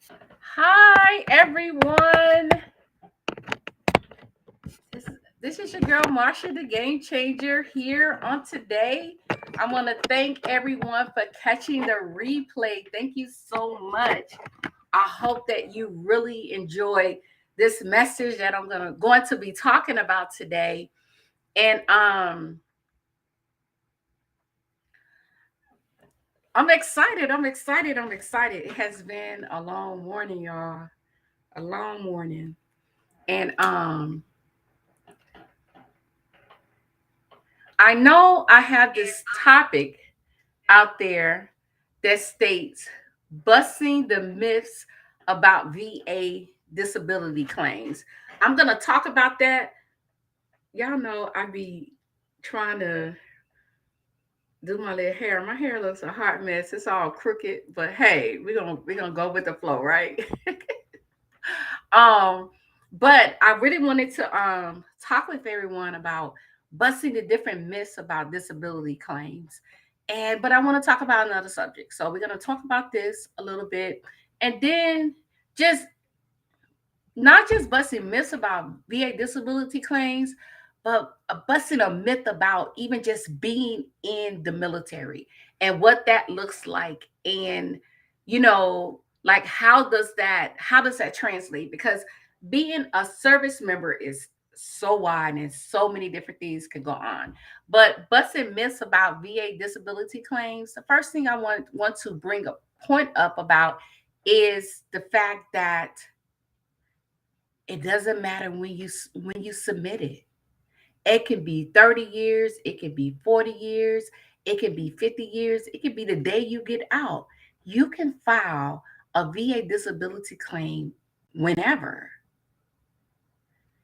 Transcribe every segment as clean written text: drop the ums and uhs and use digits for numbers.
Hi, everyone. This is your girl, Marsha, the Game Changer, here on today. I want to thank everyone for catching the replay. Thank you so much. I hope that you really enjoy this message that I'm going to be talking about today. And I'm excited. I'm excited. I'm excited. It has been a long morning, y'all. A long morning. And I know I have this topic out there that states busting the myths about VA disability claims. I'm going to talk about that. Y'all know I be trying to do my little hair. My hair looks a hot mess. It's all crooked, but hey, we're going to go with the flow, right? um but I really wanted to talk with everyone about busting the different myths about disability claims. And but I want to talk about another subject. So we're going to talk about this a little bit, and then just not just busting myths about VA disability claims, but busting a myth about even just being in the military and what that looks like. And, like how does that translate? Because being a service member is so wide and so many different things can go on. But busting myths about VA disability claims, the first thing I want to bring a point up about is the fact that it doesn't matter when you submit it. It can be 30 years, it can be 40 years, it can be 50 years, it can be the day you get out. You can file a VA disability claim whenever.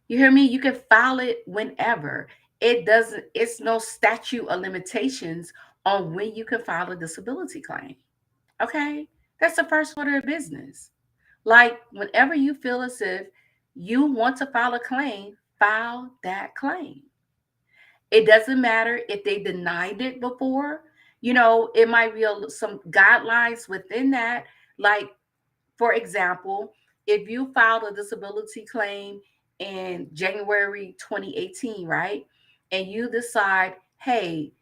You hear me? You can file it whenever. It's no statute of limitations on when you can file a disability claim. Okay? That's the first order of business. Like, whenever you feel as if you want to file a claim, file that claim. It doesn't matter if they denied it before. It might be some guidelines within that. Like, for example, if you filed a disability claim in January 2018, right? And you decide, hey,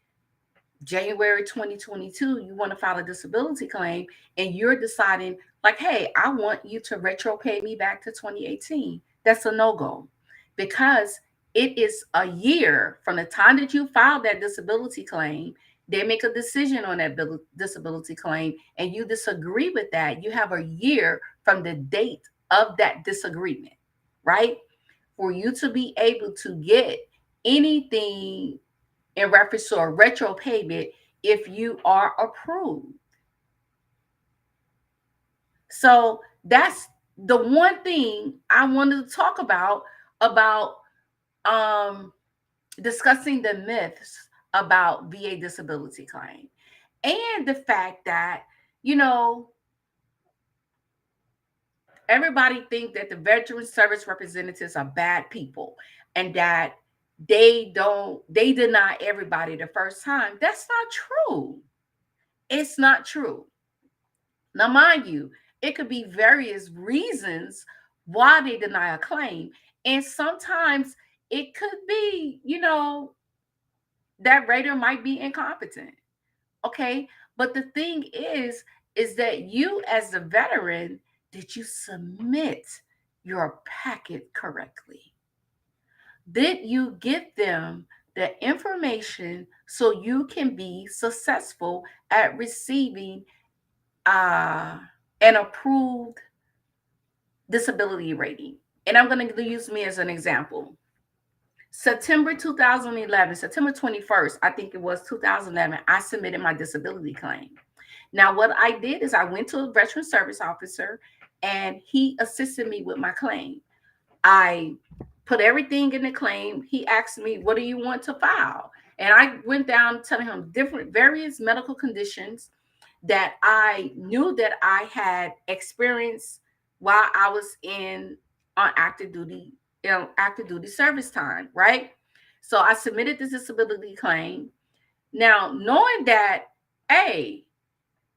January 2022, you want to file a disability claim, and you're deciding, like, hey, I want you to retro pay me back to 2018. That's a no go, because it is a year from the time that you filed that disability claim. They make a decision on that disability claim, and you disagree with that. You have a year from the date of that disagreement, right? For you to be able to get anything in reference to a retro payment if you are approved. So that's the one thing I wanted to talk about um, discussing the myths about VA disability claim, and the fact that, you know everybody think that the veteran service representatives are bad people, and that they deny everybody the first time. That's not true. It's not true. Now, mind you, it could be various reasons why they deny a claim. And sometimes it could be, that rater might be incompetent. Okay. But the thing is that you, as the veteran, did you submit your packet correctly? Did you give them the information so you can be successful at receiving uh, an approved disability rating? And I'm going to use me as an example. September 2011, September 21st, I think it was 2011, I submitted my disability claim. Now, what I did is I went to a veteran service officer, and he assisted me with my claim. I put everything in the claim. He asked me, "What do you want to file?" And I went down telling him different various medical conditions that I knew that I had experienced while I was in on active duty service time, right? So I submitted this disability claim. Now, knowing that, A,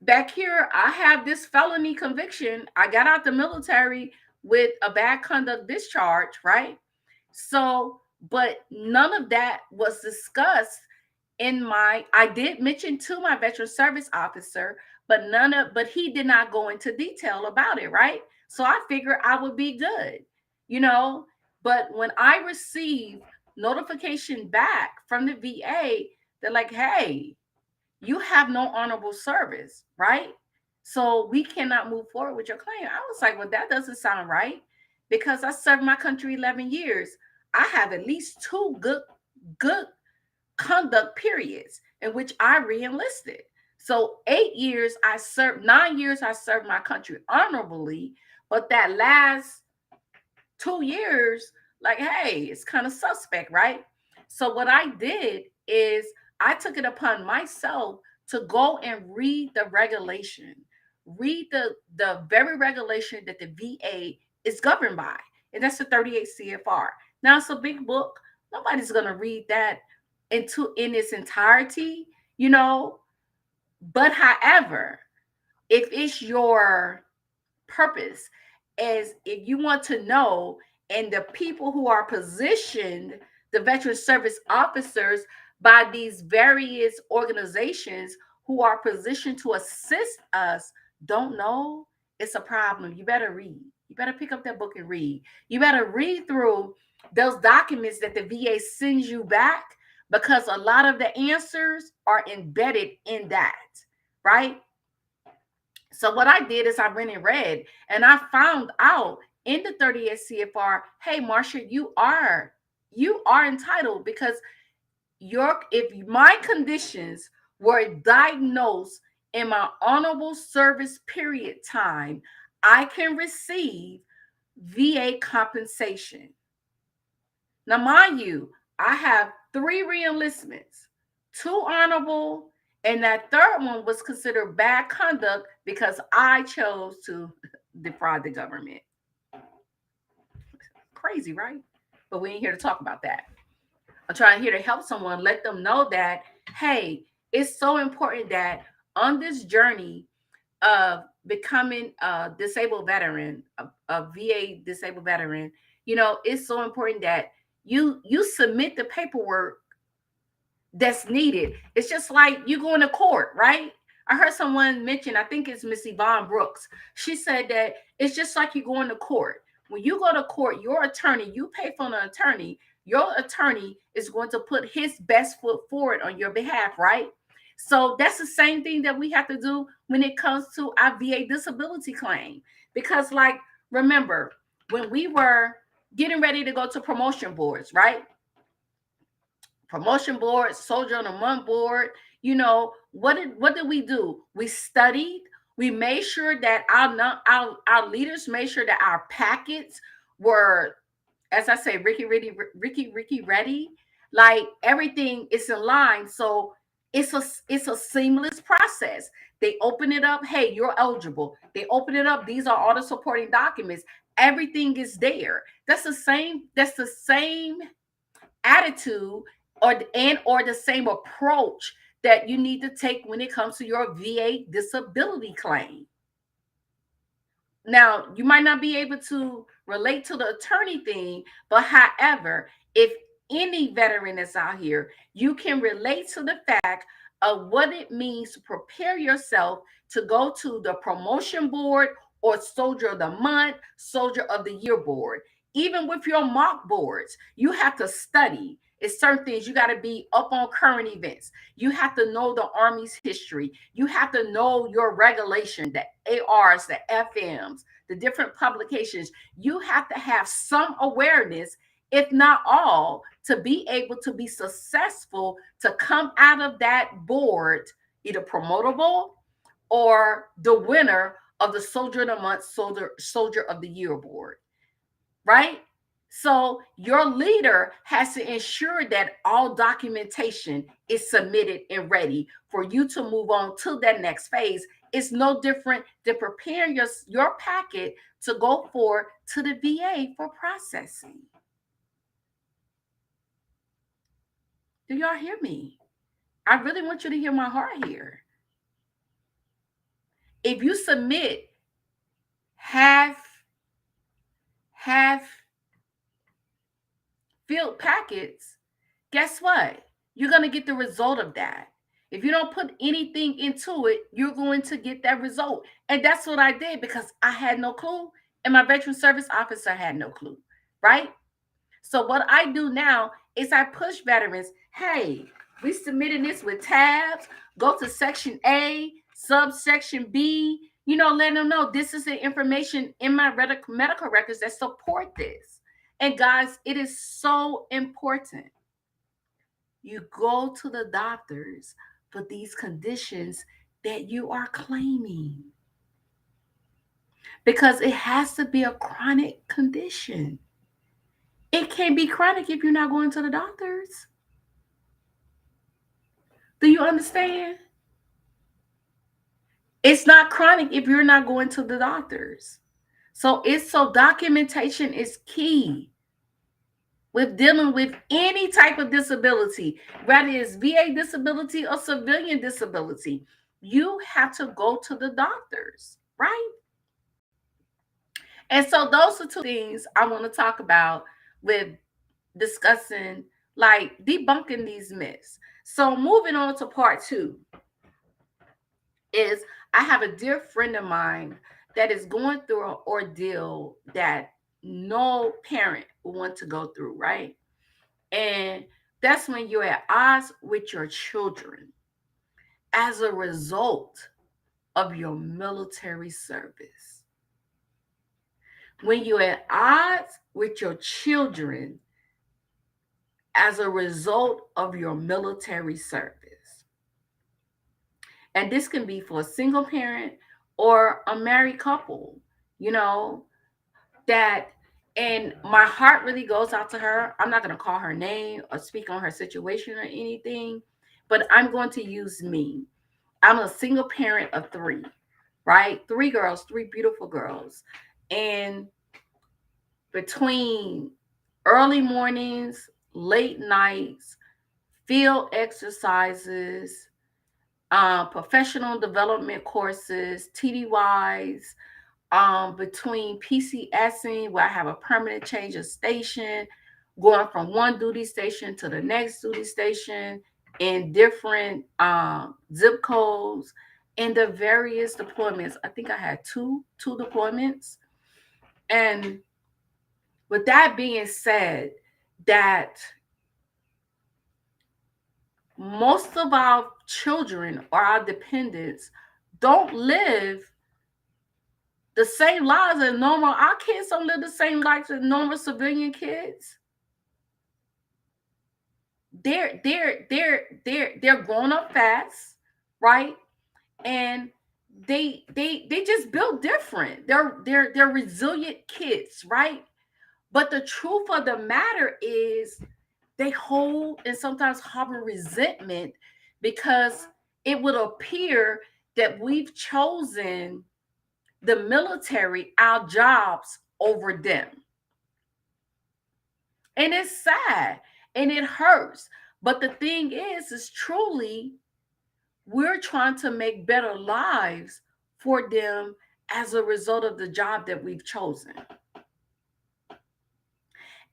back here, I have this felony conviction. I got out the military with a bad conduct discharge, right? So, but none of that was discussed in my, I did mention to my veteran service officer, but but he did not go into detail about it, right? So I figured I would be good, you know. But when I received notification back from the VA, they're like, hey, you have no honorable service, right? So we cannot move forward with your claim. I was like, well, that doesn't sound right because I served my country 11 years. I have at least two good conduct periods in which I reenlisted. So 8 years I served, 9 years I served my country honorably, but that last 2 years, like, hey, it's kind of suspect, right? So what I did is I took it upon myself to go and read the regulation, read the very regulation that the VA is governed by, and that's the 38 CFR. Now it's a big book. Nobody's gonna read that in its entirety, you know. But however, if it's your purpose, as if you want to know, and the people who are positioned, the veteran service officers by these various organizations who are positioned to assist us don't know, it's a problem. You better read. You better pick up that book and read. You better read through those documents that the VA sends you back, because a lot of the answers are embedded in that, right? So what I did is I went and read, and I found out in the 30th CFR, hey Marsha, you are entitled, because your if my conditions were diagnosed in my honorable service period time, I can receive VA compensation. Now, mind you, I have three reenlistments, two honorable, and that third one was considered bad conduct because I chose to defraud the government. Crazy, right? But we ain't here to talk about that. I'm trying here to help someone, let them know that, hey, it's so important that on this journey of becoming a disabled veteran, a VA disabled veteran, it's so important that you submit the paperwork that's needed. It's just like you going to court, right? I heard someone mention, I think it's Miss Yvonne Brooks. She said that it's just like you going to court. When you go to court, your attorney, you pay for an attorney, your attorney is going to put his best foot forward on your behalf, right? So that's the same thing that we have to do when it comes to our VA disability claim. Because, like, remember, when we were getting ready to go to promotion boards, right? Promotion board, soldier on a month board. What did we do? We studied. We made sure that our leaders made sure that our packets were, as I say, Ricky ready. Like everything is in line. So it's a seamless process. They open it up. Hey, you're eligible. They open it up. These are all the supporting documents. Everything is there. That's the same attitude or the same approach that you need to take when it comes to your VA disability claim. Now, you might not be able to relate to the attorney thing, but however, if any veteran is out here, you can relate to the fact of what it means to prepare yourself to go to the promotion board or soldier of the month, soldier of the year board. Even with your mock boards, you have to study. It's certain things you got to be up on current events. You have to know the Army's history. You have to know your regulation, the ARs, the FMs, the different publications. You have to have some awareness, if not all, to be able to be successful to come out of that board either promotable or the winner of the Soldier of the Month, Soldier of the Year board, right? So your leader has to ensure that all documentation is submitted and ready for you to move on to that next phase. It's no different than preparing your packet to go for to the VA for processing. Do y'all hear me? I really want you to hear my heart here. If you submit half filled packets, guess what? You're going to get the result of that. If you don't put anything into it, you're going to get that result. And that's what I did because I had no clue, and my veteran service officer had no clue, right? So what I do now is I push veterans, hey, we submitted this with tabs. Go to section A, subsection B, let them know this is the information in my medical records that support this. And guys, it is so important. You go to the doctors for these conditions that you are claiming because it has to be a chronic condition. It can't be chronic if you're not going to the doctors. Do you understand? It's not chronic if you're not going to the doctors. So documentation is key with dealing with any type of disability, whether it's VA disability or civilian disability. You have to go to the doctors, right? And so those are two things I want to talk about with discussing, like debunking these myths. So moving on to part two is I have a dear friend of mine that is going through an ordeal that no parent would want to go through, right? And that's when you're at odds with your children as a result of your military service. When you're at odds with your children as a result of your military service. And this can be for a single parent or a married couple, you know, that, and my heart really goes out to her. I'm not going to call her name or speak on her situation or anything, but I'm going to use me. I'm a single parent of three, right? Three girls, three beautiful girls. And between early mornings, late nights, field exercises, professional development courses, TDYs, between PCSing, where I have a permanent change of station, going from one duty station to the next duty station in different zip codes, and the various deployments. I think I had two deployments. And with that being said, that most of our children or our dependents don't live the same lives as normal. Our kids don't live the same lives as normal civilian kids. They're growing up fast, right? And they just built different. They're resilient kids, right? But the truth of the matter is they hold and sometimes harbor resentment because it would appear that we've chosen the military, our jobs, over them. And it's sad and it hurts. But the thing is truly, we're trying to make better lives for them as a result of the job that we've chosen.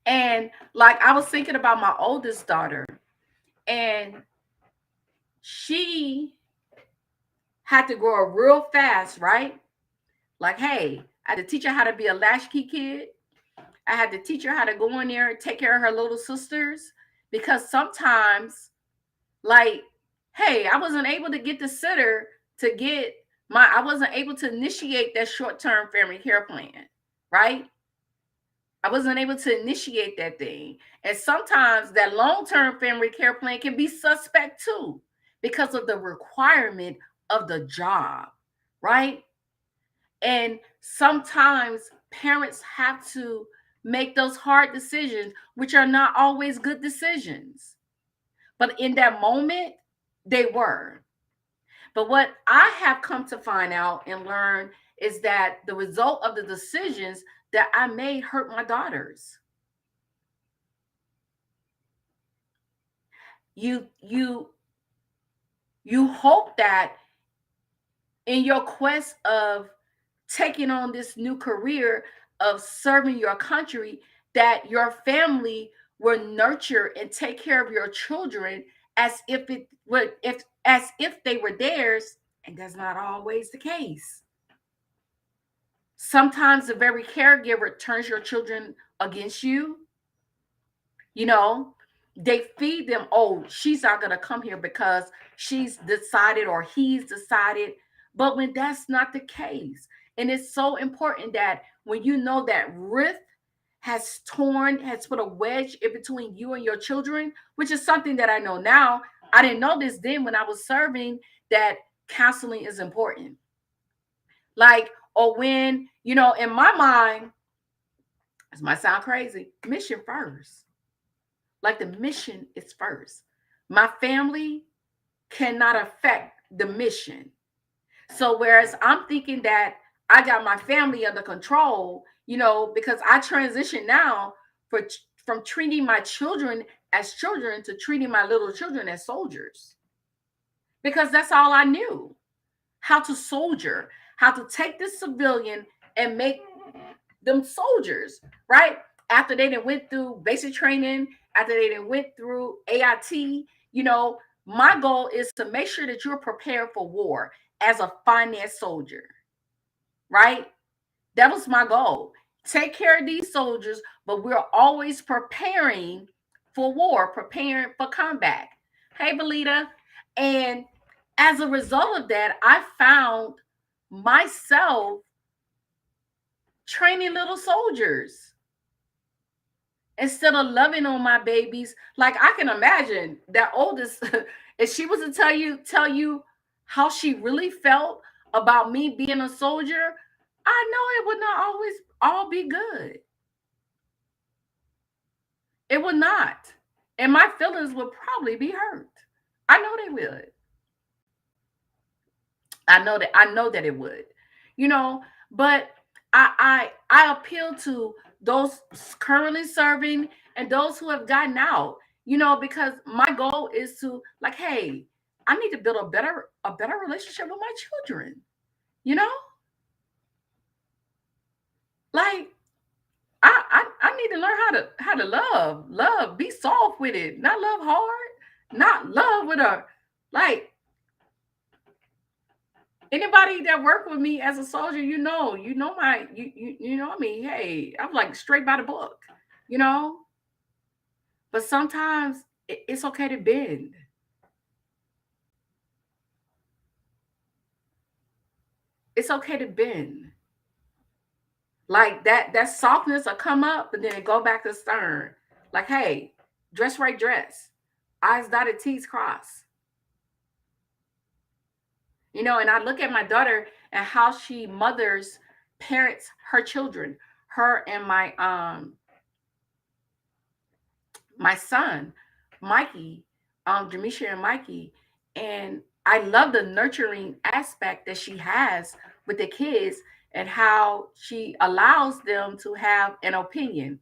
And like I was thinking about my oldest daughter, and she had to grow up real fast, right? Like, hey, I had to teach her how to be a latchkey kid. I had to teach her how to go in there and take care of her little sisters because sometimes, like, hey, I wasn't able to get the sitter to get I wasn't able to initiate that short-term family care plan, right? I wasn't able to initiate that thing. And sometimes that long-term family care plan can be suspect too because of the requirement of the job, right? And sometimes parents have to make those hard decisions, which are not always good decisions. But in that moment, they were. But what I have come to find out and learn is that the result of the decisions that I made hurt my daughters. You you you hope that in your quest of taking on this new career of serving your country, that your family will nurture and take care of your children as if it would if as if they were theirs, and that's not always the case. Sometimes the very caregiver turns your children against you. You know, they feed them, oh, she's not going to come here because she's decided or he's decided. But when that's not the case, and it's so important that when you know that rift has put a wedge in between you and your children, which is something that I know now. I didn't know this then when I was serving, that counseling is important. Like, or when, in my mind, this might sound crazy, mission first. Like the mission is first. My family cannot affect the mission. So whereas I'm thinking that I got my family under control, because I transition now from treating my children as children to treating my little children as soldiers. Because that's all I knew. How to soldier, how to take this civilian and make them soldiers, right? After they done went through basic training, after they done went through AIT, my goal is to make sure that you're prepared for war as a finance soldier, right? That was my goal. Take care of these soldiers, but we're always preparing for war, preparing for combat. Hey, Belita. And as a result of that, I found myself training little soldiers instead of loving on my babies. Like, I can imagine that oldest, if she was to tell you how she really felt about me being a soldier, I know it would not always all be good. It would not. And my feelings would probably be hurt. I know they would. I know that it would. You know, but I appeal to those currently serving and those who have gotten out, because my goal is to, like, hey, I need to build a better relationship with my children. You know? Like, I need to learn how to love, be soft with it, not love hard, not love with a, like, anybody that worked with me as a soldier, you know me. Hey, I'm like straight by the book, you know. But sometimes it's okay to bend. It's okay to bend. Like that softness will come up, but then it go back to stern. Like, hey, dress right, dress, I's dotted, T's crossed. And I look at my daughter and how she mothers, parents her children, her and my son, Mikey, Demetria and Mikey. And I love the nurturing aspect that she has with the kids and how she allows them to have an opinion.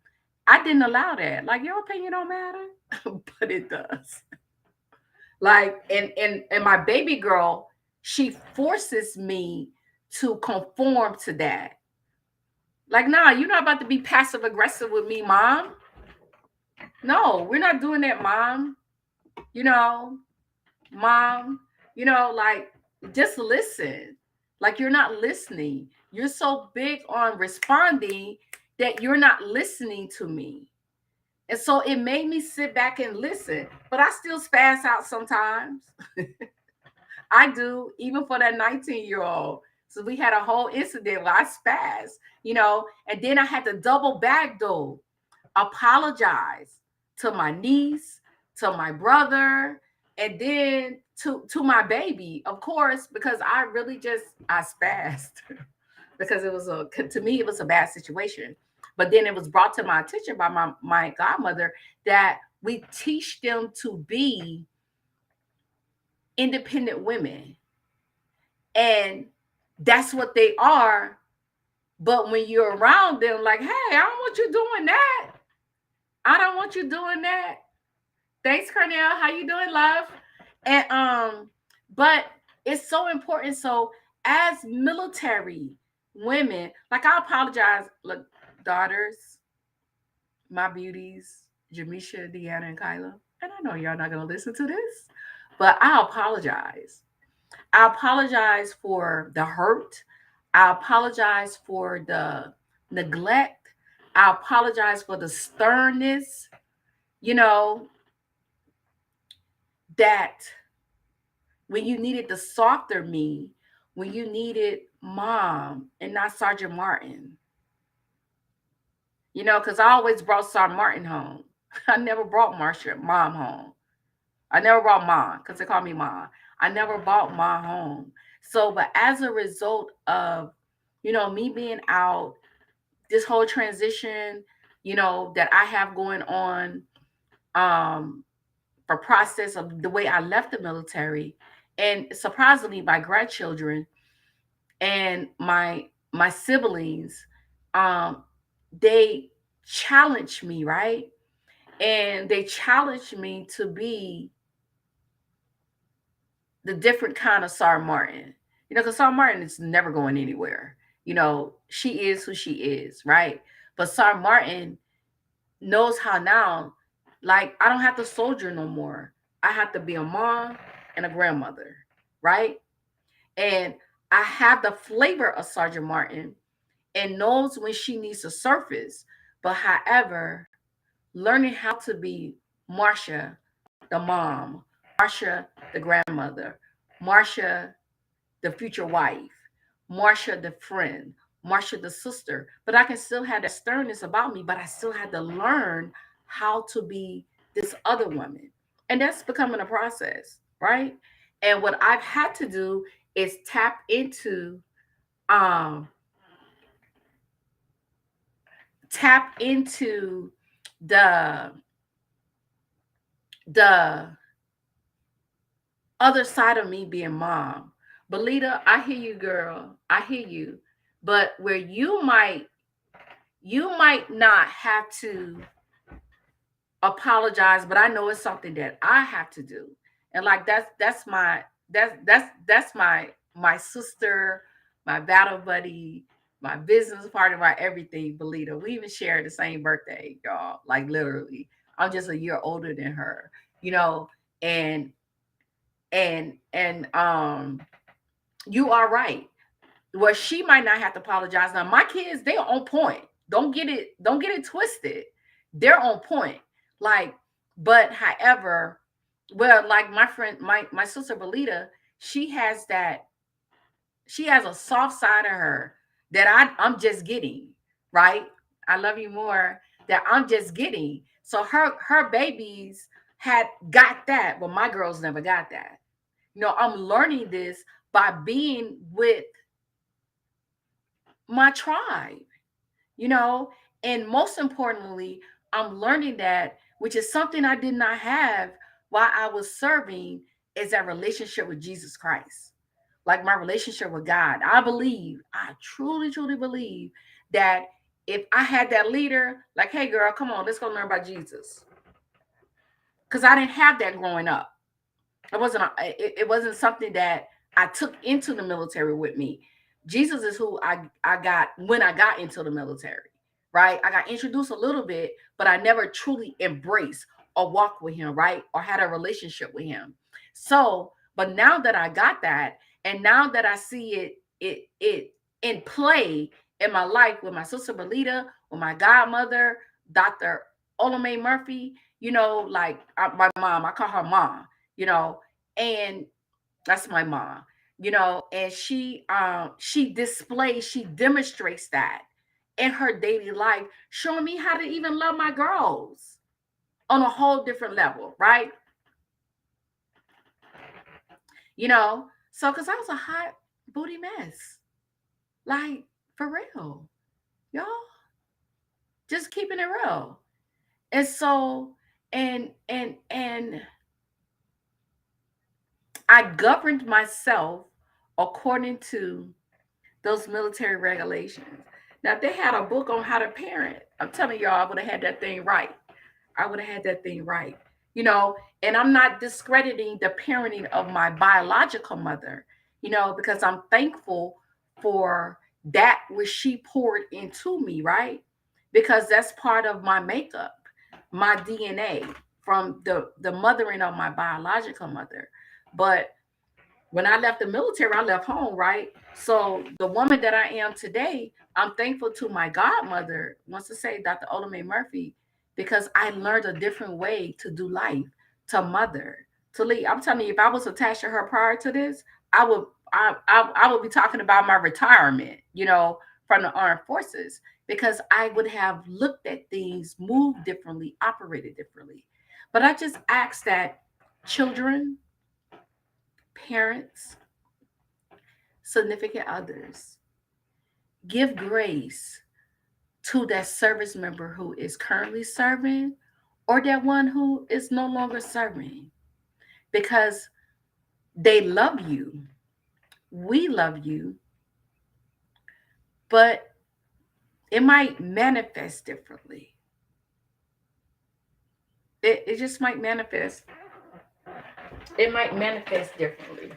I didn't allow that. Like, your opinion don't matter, but it does. Like, and my baby girl, she forces me to conform to that. Like, nah, you're not about to be passive aggressive with me, mom. No, we're not doing that, mom. You know, mom, like, just listen. Like, you're not listening. You're so big on responding that you're not listening to me. And so it made me sit back and listen. But I still spaz out sometimes. I do, even for that 19-year-old. So we had a whole incident where I spazzed, and then I had to double back though, apologize to my niece, to my brother, and then to my baby, of course, because I spazzed because to me it was a bad situation. But then it was brought to my attention by my godmother that we teach them to be independent women. And that's what they are. But when you're around them, like, hey, I don't want you doing that. I don't want you doing that. Thanks, Cornell. How you doing, love? And but it's so important. So as military women, like I apologize, look, daughters, my beauties, Jamisha, Deanna, and Kyla. And I know y'all not gonna listen to this, but I apologize. I apologize for the hurt. I apologize for the neglect. I apologize for the sternness, you know, that when you needed the softer me, when you needed mom and not Sergeant Martin, because I always brought Sergeant Martin home. I never brought Marsha, mom home. I never brought mom because they call me mom. I never brought mom home. So, but as a result of, me being out, this whole transition, that I have going on, um, for process of the way I left the military, and surprisingly, my grandchildren and my siblings, um, they challenged me, right? And they challenged me to be the different kind of Sarah Martin. Because Sarah Martin is never going anywhere. She is who she is, right? But Sarah Martin knows how now, like, I don't have to soldier no more. I have to be a mom and a grandmother, right? And I have the flavor of Sergeant Martin and knows when she needs to surface. But however, learning how to be Marsha, the mom, Marsha, the grandmother, Marsha, the future wife, Marsha, the friend, Marsha, the sister. But I can still have that sternness about me, but I still had to learn how to be this other woman. And that's becoming a process, right? And what I've had to do is um tap into the the other side of me being mom. Belita, I hear you, girl. I hear you. But where you might not have to apologize, but I know it's something that I have to do. And like that's my sister, my battle buddy, my business partner, my everything, Belita. We even share the same birthday, y'all. Like literally. I'm just a year older than her, you know, and and you are right. Well, she might not have to apologize. Now, my kids, they are on point. Don't get it twisted. They're on point. Like, but however, well, like my friend, my sister Belita, she has that, she has a soft side of her that I'm just getting, right? I love you more, that I'm just getting. So her babies had got that, but my girls never got that. I'm learning this by being with my tribe, you know, and most importantly, I'm learning that, which is something I did not have while I was serving, is that relationship with Jesus Christ, like my relationship with God. I truly, truly believe that if I had that leader, like, hey, girl, come on, let's go learn about Jesus, because I didn't have that growing up. It wasn't something that I took into the military with me. Jesus is who I got when I got into the military, right? I got introduced a little bit, but I never truly embraced or walked with him, right? Or had a relationship with him. So, but now that I got that, and now that I see it in play in my life with my sister Belita, with my godmother, Dr. Olame Murphy, like my mom, I call her mom, you know, and that's my mom, and she demonstrates that in her daily life, showing me how to even love my girls on a whole different level, right? you know so because I was a hot booty mess, like, for real, y'all, just keeping it real. And so, and I governed myself according to those military regulations. Now, if they had a book on how to parent, I'm telling y'all, I would have had that thing right. I would have had that thing right. You know, and I'm not discrediting the parenting of my biological mother. because I'm thankful for that which she poured into me, right? Because that's part of my makeup, my DNA from the mothering of my biological mother. But when I left the military, I left home, right? So the woman that I am today, I'm thankful to my godmother, wants to say Dr. Ola Mae Murphy, because I learned a different way to do life, to mother, to lead. I'm telling you, if I was attached to her prior to this, I would I would be talking about my retirement, from the armed forces, because I would have looked at things, moved differently, operated differently. But I just ask that children, parents, significant others, give grace to that service member who is currently serving or that one who is no longer serving, because they love you. We love you, but it might manifest differently. It just might manifest. It might manifest differently.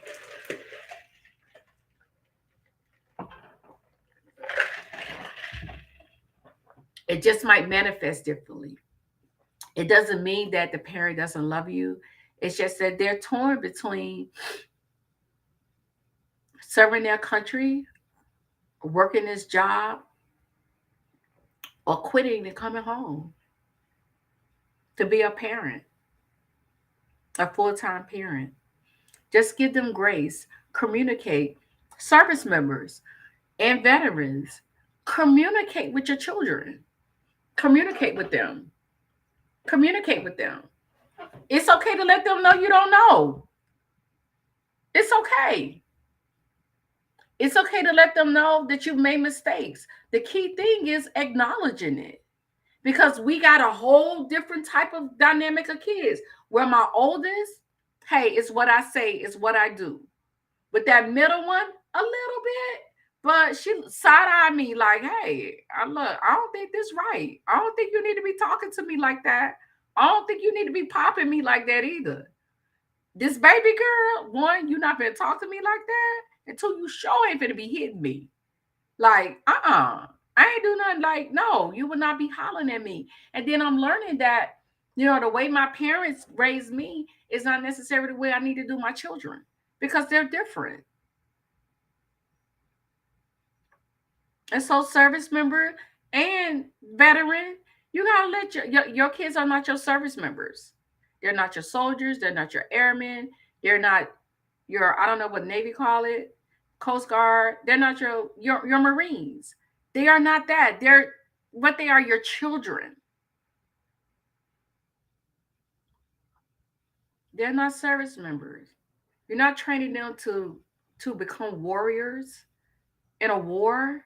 It just might manifest differently. It doesn't mean that the parent doesn't love you. It's just that they're torn between serving their country, working this job, or quitting and coming home to be a parent, a full time parent. Just give them grace, communicate. Service members and veterans, communicate with your children, communicate with them, communicate with them. It's okay to let them know you don't know. It's okay. It's okay to let them know that you've made mistakes. The key thing is acknowledging it, because we got a whole different type of dynamic of kids. Where my oldest, hey, it's what I say, it's what I do. With that middle one, a little bit, but she side eyed me like, hey, I don't think this right. I don't think you need to be talking to me like that. I don't think you need to be popping me like that either. This baby girl, one, you not gonna talk to me like that until you show ain't finna be hitting me. Like, I ain't do nothing. Like, no, you would not be hollering at me. And then I'm learning that, the way my parents raised me is not necessarily the way I need to do my children, because they're different. And so, service member and veteran, you gotta let your kids are not your service members. They're not your soldiers. They're not your airmen. They're not your, I don't know what Navy call it, Coast Guard. They're not your Marines. They are not that. They're what they are, your children. They're not service members. You're not training them to become warriors in a war.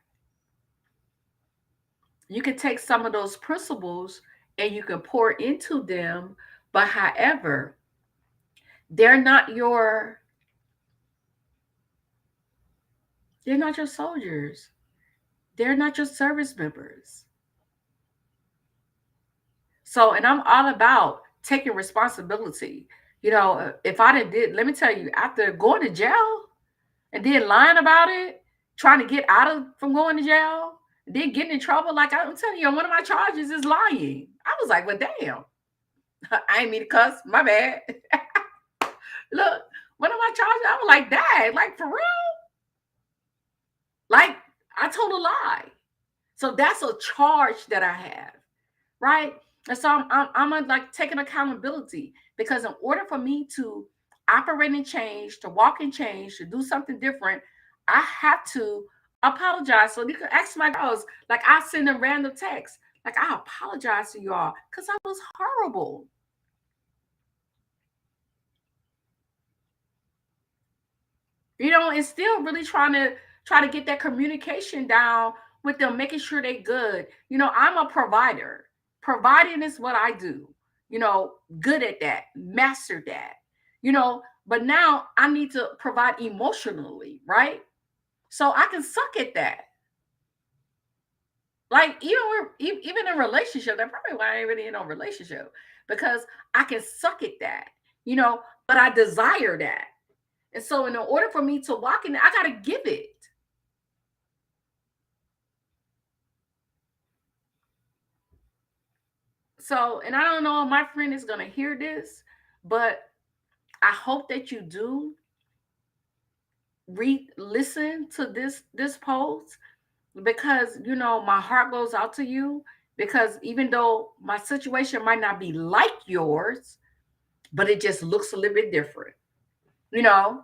You can take some of those principles and you can pour into them, but however, they're not your they're not your soldiers. They're not your service members. So, and I'm all about taking responsibility. If I did, let me tell you, after going to jail and then lying about it, trying to get out of from going to jail, and then getting in trouble, like I'm telling you, one of my charges is lying. I was like, well, damn, I ain't mean to cuss, my bad. Look, one of my charges, I was like, Dad, like for real? Like, I told a lie. So that's a charge that I have, right? And so I'm like taking accountability, because in order for me to operate in change, to walk in change, to do something different, I have to apologize. So you can ask my girls, like I send them random texts, like I apologize to y'all because I was horrible. And still really try to get that communication down with them, making sure they good. I'm a provider. Providing is what I do. Good at that, master that. But now I need to provide emotionally, right? So I can suck at that. Like even in relationship, that's probably why I ain't really in a relationship, because I can suck at that. But I desire that. And so in order for me to walk in it, I got to give it. So, and I don't know if my friend is going to hear this, but I hope that you do listen to this post, because my heart goes out to you, because even though my situation might not be like yours, but it just looks a little bit different, you know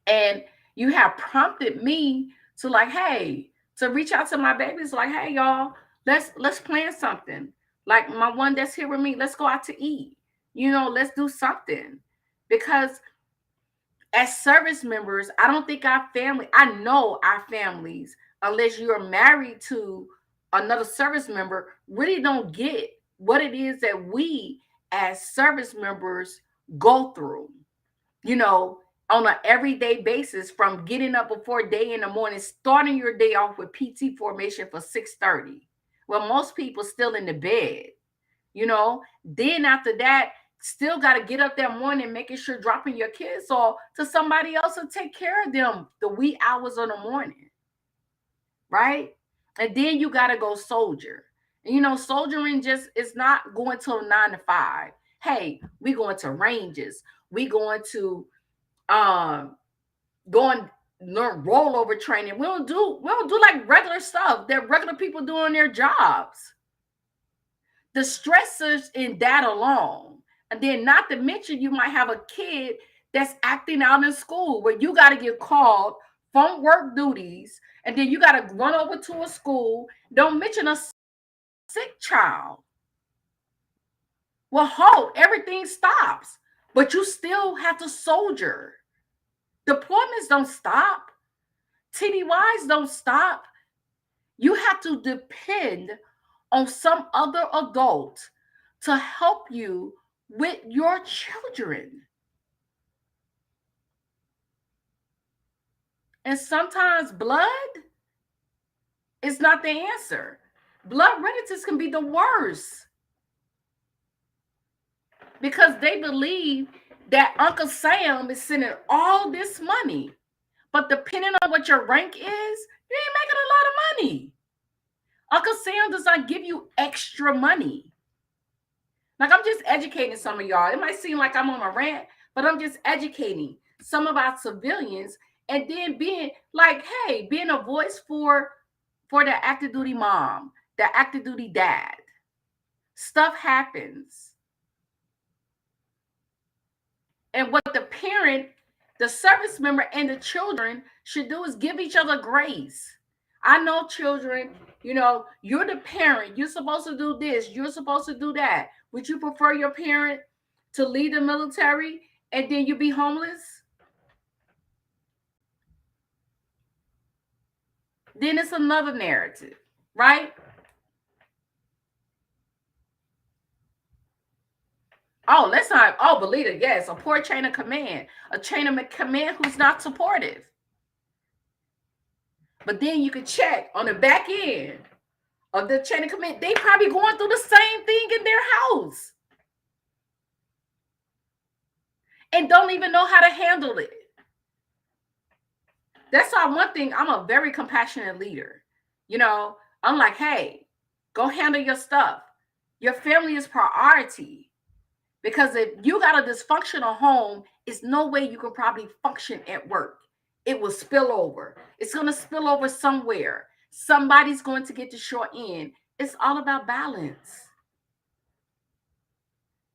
and you have prompted me to, like, hey, to reach out to my babies, like, hey, y'all, let's plan something. Like my one that's here with me, let's go out to eat. Let's do something. Because as service members, I don't think I know our families, unless you're married to another service member, really don't get what it is that we as service members go through, you know, on an everyday basis, from getting up before day in the morning, starting your day off with PT formation for 6:30. Well, most people still in the bed, Then after that, still got to get up that morning, making sure dropping your kids off to somebody else to take care of them the wee hours of the morning, right? And then you got to go soldier. And soldiering just is not going till 9 to 5. Hey, we going to ranges. We um going learn rollover training. We don't do like regular stuff that regular people do on their jobs. The stressors in that alone, and then not to mention you might have a kid that's acting out in school, where you got to get called from work duties, and then you got to run over to a school. Don't mention a sick child. Well, halt, everything stops, but you still have to soldier. Deployments don't stop. TDYs don't stop. You have to depend on some other adult to help you with your children. And sometimes blood is not the answer. Blood relatives can be the worst, because they believe that Uncle Sam is sending all this money. But depending on what your rank is, you ain't making a lot of money. Uncle Sam does not give you extra money. Like, I'm just educating some of y'all. It might seem like I'm on a rant, but I'm just educating some of our civilians, and then being like, hey, being a voice for the active duty mom, the active duty dad. Stuff happens. And what the parent, the service member, and the children should do is give each other grace. I know children, you're the parent. You're supposed to do this. You're supposed to do that. Would you prefer your parent to leave the military and then you be homeless? Then it's another narrative, right? Oh, let's not. Oh, believe it. Yes, a poor chain of command, a chain of command who's not supportive. But then you can check on the back end of the chain of command. They probably going through the same thing in their house and don't even know how to handle it. That's why one thing, I'm a very compassionate leader. I'm like, hey, go handle your stuff. Your family is priority. Because if you got a dysfunctional home, it's no way you can probably function at work. It will spill over. It's going to spill over somewhere. Somebody's going to get the short end. It's all about balance.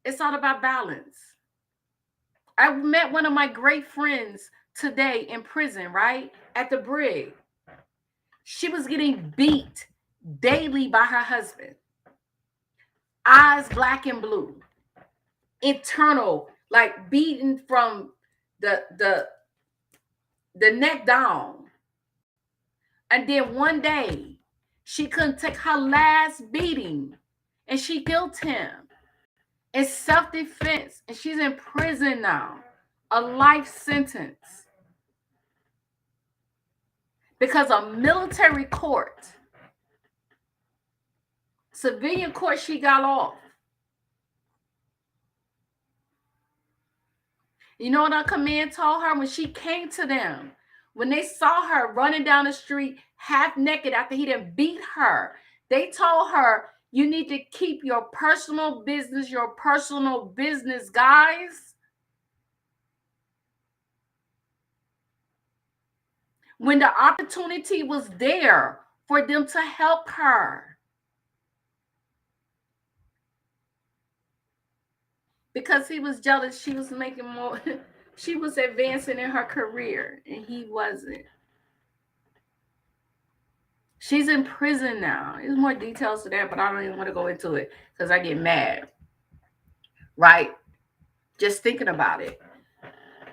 It's all about balance. I met one of my great friends today in prison, right? At the brig. She was getting beat daily by her husband. Eyes black and blue. Internal, like beaten from the neck down. And then one day, she couldn't take her last beating, and she killed him. It's self-defense, and she's in prison now, a life sentence, because a military court, civilian court, she got off. You know what our command told her when she came to them? When they saw her running down the street half naked after he done beat her, they told her, you need to keep your personal business, guys. When the opportunity was there for them to help her. Because he was jealous, she was making more, she was advancing in her career, and he wasn't. She's in prison now. There's more details to that, but I don't even want to go into it because I get mad. Right? Just thinking about it.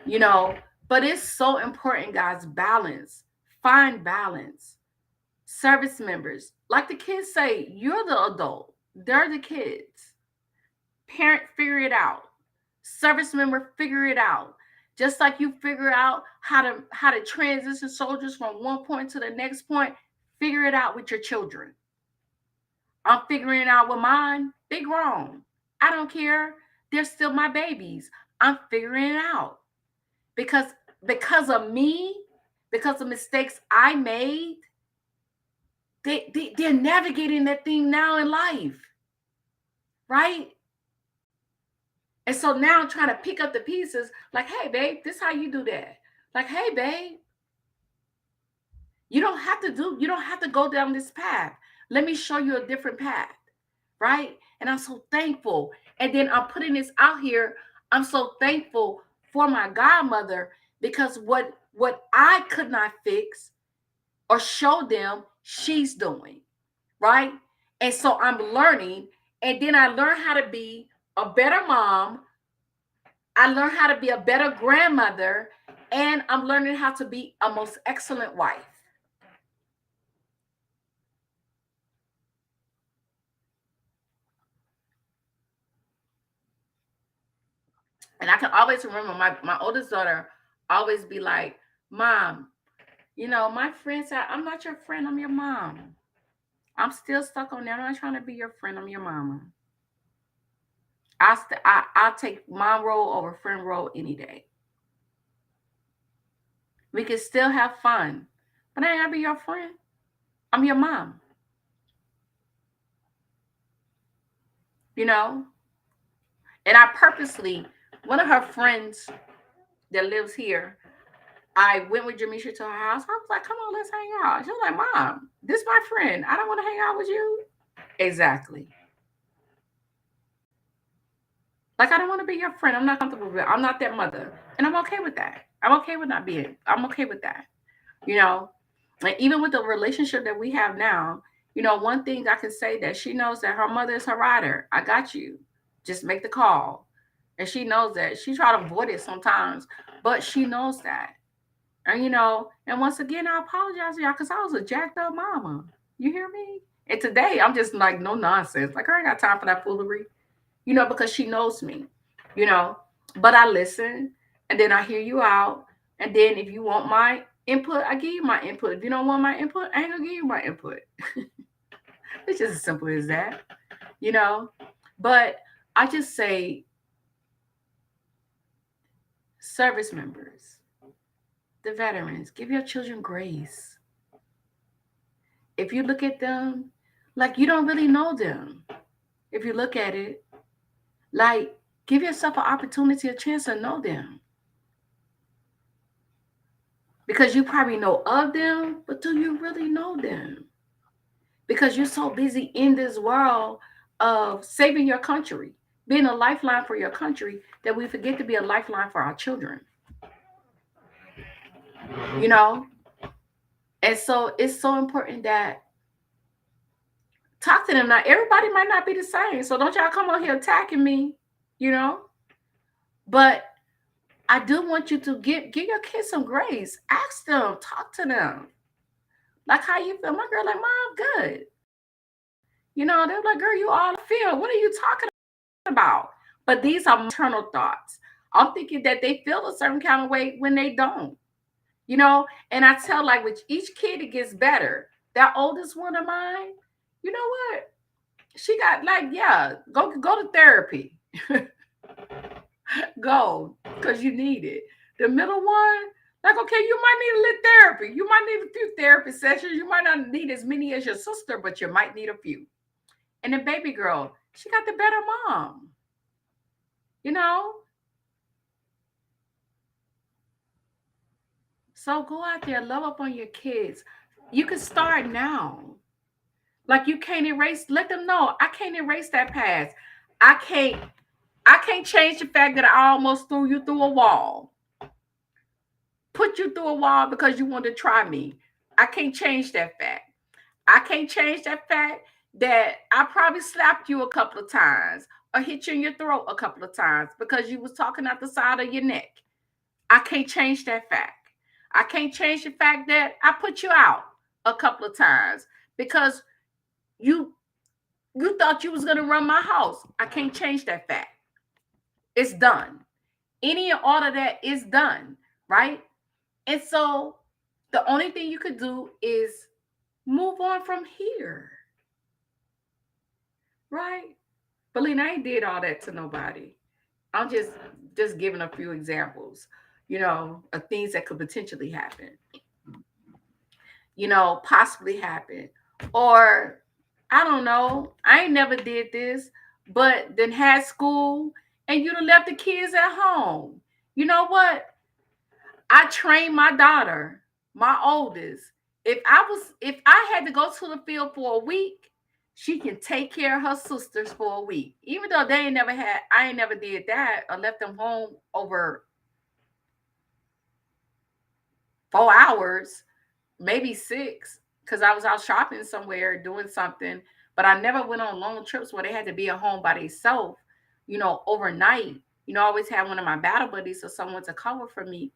You know, but it's so important, guys. Balance. Find balance. Service members, like the kids say, you're the adult. They're the kids. Parent, figure it out. Service member, figure it out. Just like you figure out how to transition soldiers from one point to the next point, figure it out with your children. I'm figuring it out with mine. They grown. I don't care. They're still my babies. I'm figuring it out. Because of me, because of mistakes I made, they're navigating that thing now in life. Right? And so now I'm trying to pick up the pieces like, hey, babe, this is how you do that. Like, hey, babe, you don't have to go down this path. Let me show you a different path. Right? And I'm so thankful. And then I'm putting this out here. I'm so thankful for my godmother because what I could not fix or show them, she's doing. Right? And so I'm learning. And then I learn how to be a better mom. I learned how to be a better grandmother. And I'm learning how to be a most excellent wife. And I can always remember my oldest daughter always be like, Mom, you know, my friend said, I'm not your friend, I'm your mom. I'm still stuck on that. I'm not trying to be your friend, I'm your mama. I'll take mom role over friend role any day. We can still have fun, but I ain't gotta be your friend. I'm your mom. You know? And I purposely, one of her friends that lives here, I went with Jamisha to her house. I was like, come on, let's hang out. She was like, Mom, this is my friend. I don't want to hang out with you. Exactly. Like, I don't want to be your friend. I'm not comfortable with it. I'm not that mother. And I'm okay with that. I'm okay with not being, I'm okay with that. You know, and even with the relationship that we have now, you know, one thing I can say that she knows that her mother is her rider. I got you. Just make the call. And she knows that. She try to avoid it sometimes, but she knows that. And you know, and once again, I apologize to y'all because I was a jacked up mama. You hear me? And today I'm just like no nonsense. Like I ain't got time for that foolery. You know, because she knows me. You know, but I listen and then I hear you out. And then if you want my input, I give you my input. If you don't want my input, I ain't gonna give you my input. It's just as simple as that. You know, but I just say service members, the veterans, give your children grace. If you look at them like you don't really know them, if you look at it, like give yourself an opportunity, a chance to know them. Because you probably know of them, but do you really know them? Because you're so busy in this world of saving your country, being a lifeline for your country, that we forget to be a lifeline for our children. You know? And so it's so important that talk to them. Now, everybody might not be the same. So don't y'all come on here attacking me, you know? But I do want you to give your kids some grace. Ask them, talk to them. Like how you feel. My girl, like, Mom, good. You know, they're like, girl, you all feel. What are you talking about? But these are internal thoughts. I'm thinking that they feel a certain kind of way when they don't. You know, and I tell like with each kid it gets better. That oldest one of mine, you know what? She got like, yeah, go to therapy. Go, because you need it. The middle one, like, okay, you might need a little therapy. You might need a few therapy sessions. You might not need as many as your sister, but you might need a few. And then baby girl, she got the better mom. You know? So go out there, love up on your kids. You can start now. Like you can't erase, let them know I can't erase that past. I can't I can't change the fact that I almost threw you through a wall. Put you through a wall because you wanted to try me. I can't change that fact. I can't change that fact that I probably slapped you a couple of times or hit you in your throat a couple of times because you was talking out the side of your neck. I can't change that fact. I can't change the fact that I put you out a couple of times because you you thought you was gonna run my house. I can't change that fact. It's done. Any and all of that is done, right? And so the only thing you could do is move on from here, right? But Lena, I ain't did all that to nobody. I'm just giving a few examples, of things that could potentially happen, possibly happen. Or I don't know. I ain't never did this, but then had school and you'd have left the kids at home. You know what? I trained my daughter, my oldest. If I had to go to the field for a week, she can take care of her sisters for a week. Even though I ain't never did that or left them home over 4 hours, maybe six, because I was out shopping somewhere doing something. But I never went on long trips where they had to be at home by themselves, overnight. I always had one of my battle buddies or someone to cover for me.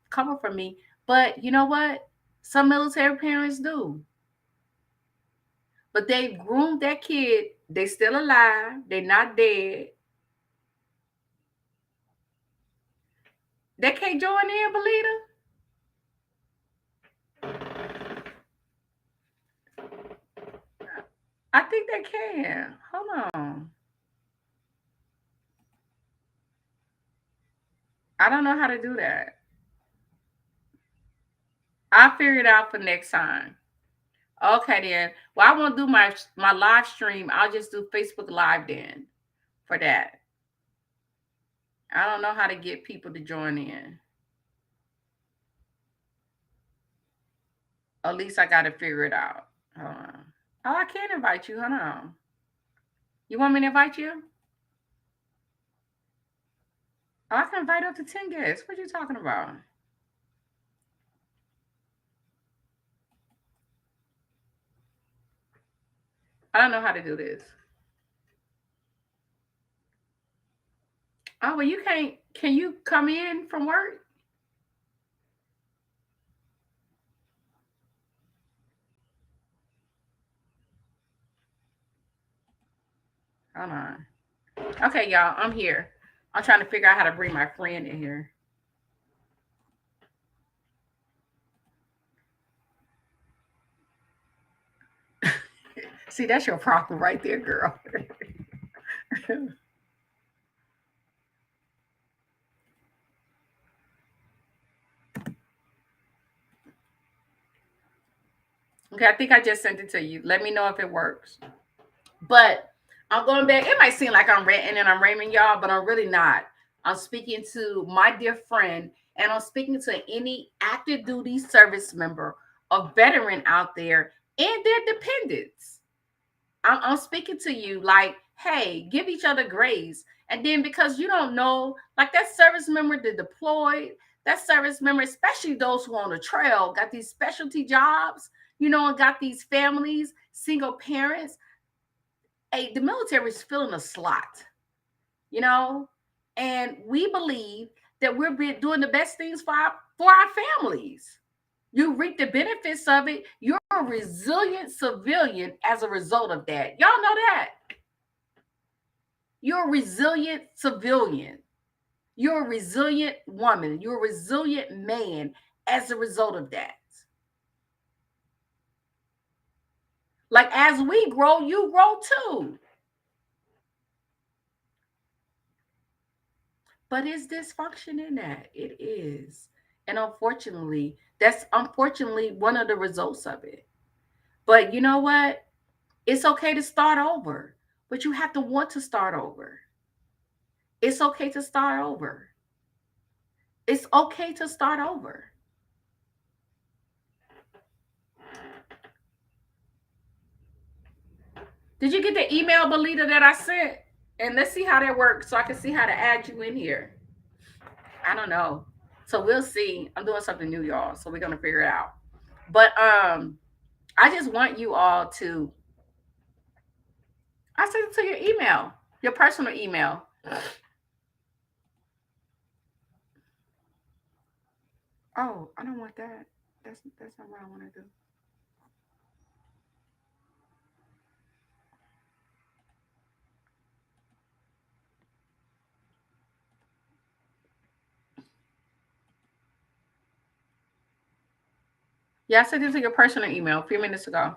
But you know what? Some military parents do. But they've groomed that kid. They still alive. They're not dead. They can't join in, Belita? I think they can. Hold on. I don't know how to do that. I'll figure it out for next time. Okay then. Well, I won't do my live stream. I'll just do Facebook Live then for that. I don't know how to get people to join in. At least I got to figure it out. Hold on. Oh, I can invite you. Hold on. You want me to invite you? Oh, I can invite up to 10 guests. What are you talking about? I don't know how to do this. Oh, well, you can't. Can you come in from work? Hold on. Okay, y'all. I'm here. I'm trying to figure out how to bring my friend in here. See, that's your problem right there, girl. Okay, I think I just sent it to you. Let me know if it works. But I'm going back. It might seem like I'm ranting and I'm raving y'all, but I'm really not. I'm speaking to my dear friend, and I'm speaking to any active duty service member or veteran out there and their dependents. I'm speaking to you like, hey, give each other grace. And then because you don't know, like that service member that deployed, that service member, especially those who on the trail, got these specialty jobs, and got these families, single parents. Hey, the military is filling a slot, you know, and we believe that we're doing the best things for our families. You reap the benefits of it. You're a resilient civilian as a result of that. Y'all know that. You're a resilient civilian. You're a resilient woman. You're a resilient man as a result of that. Like as we grow, you grow too. But is dysfunction in that? It is. And unfortunately, that's unfortunately one of the results of it. But you know what? It's okay to start over, but you have to want to start over. It's okay to start over. It's okay to start over. Did you get the email, Belita, that I sent? And let's see how that works so I can see how to add you in here. I don't know. So we'll see. I'm doing something new, y'all. So we're gonna figure it out. But I just want you all to I sent it to your email, your personal email. Oh, I don't want that. That's not what I want to do. Yeah, I sent it to your personal email a few minutes ago.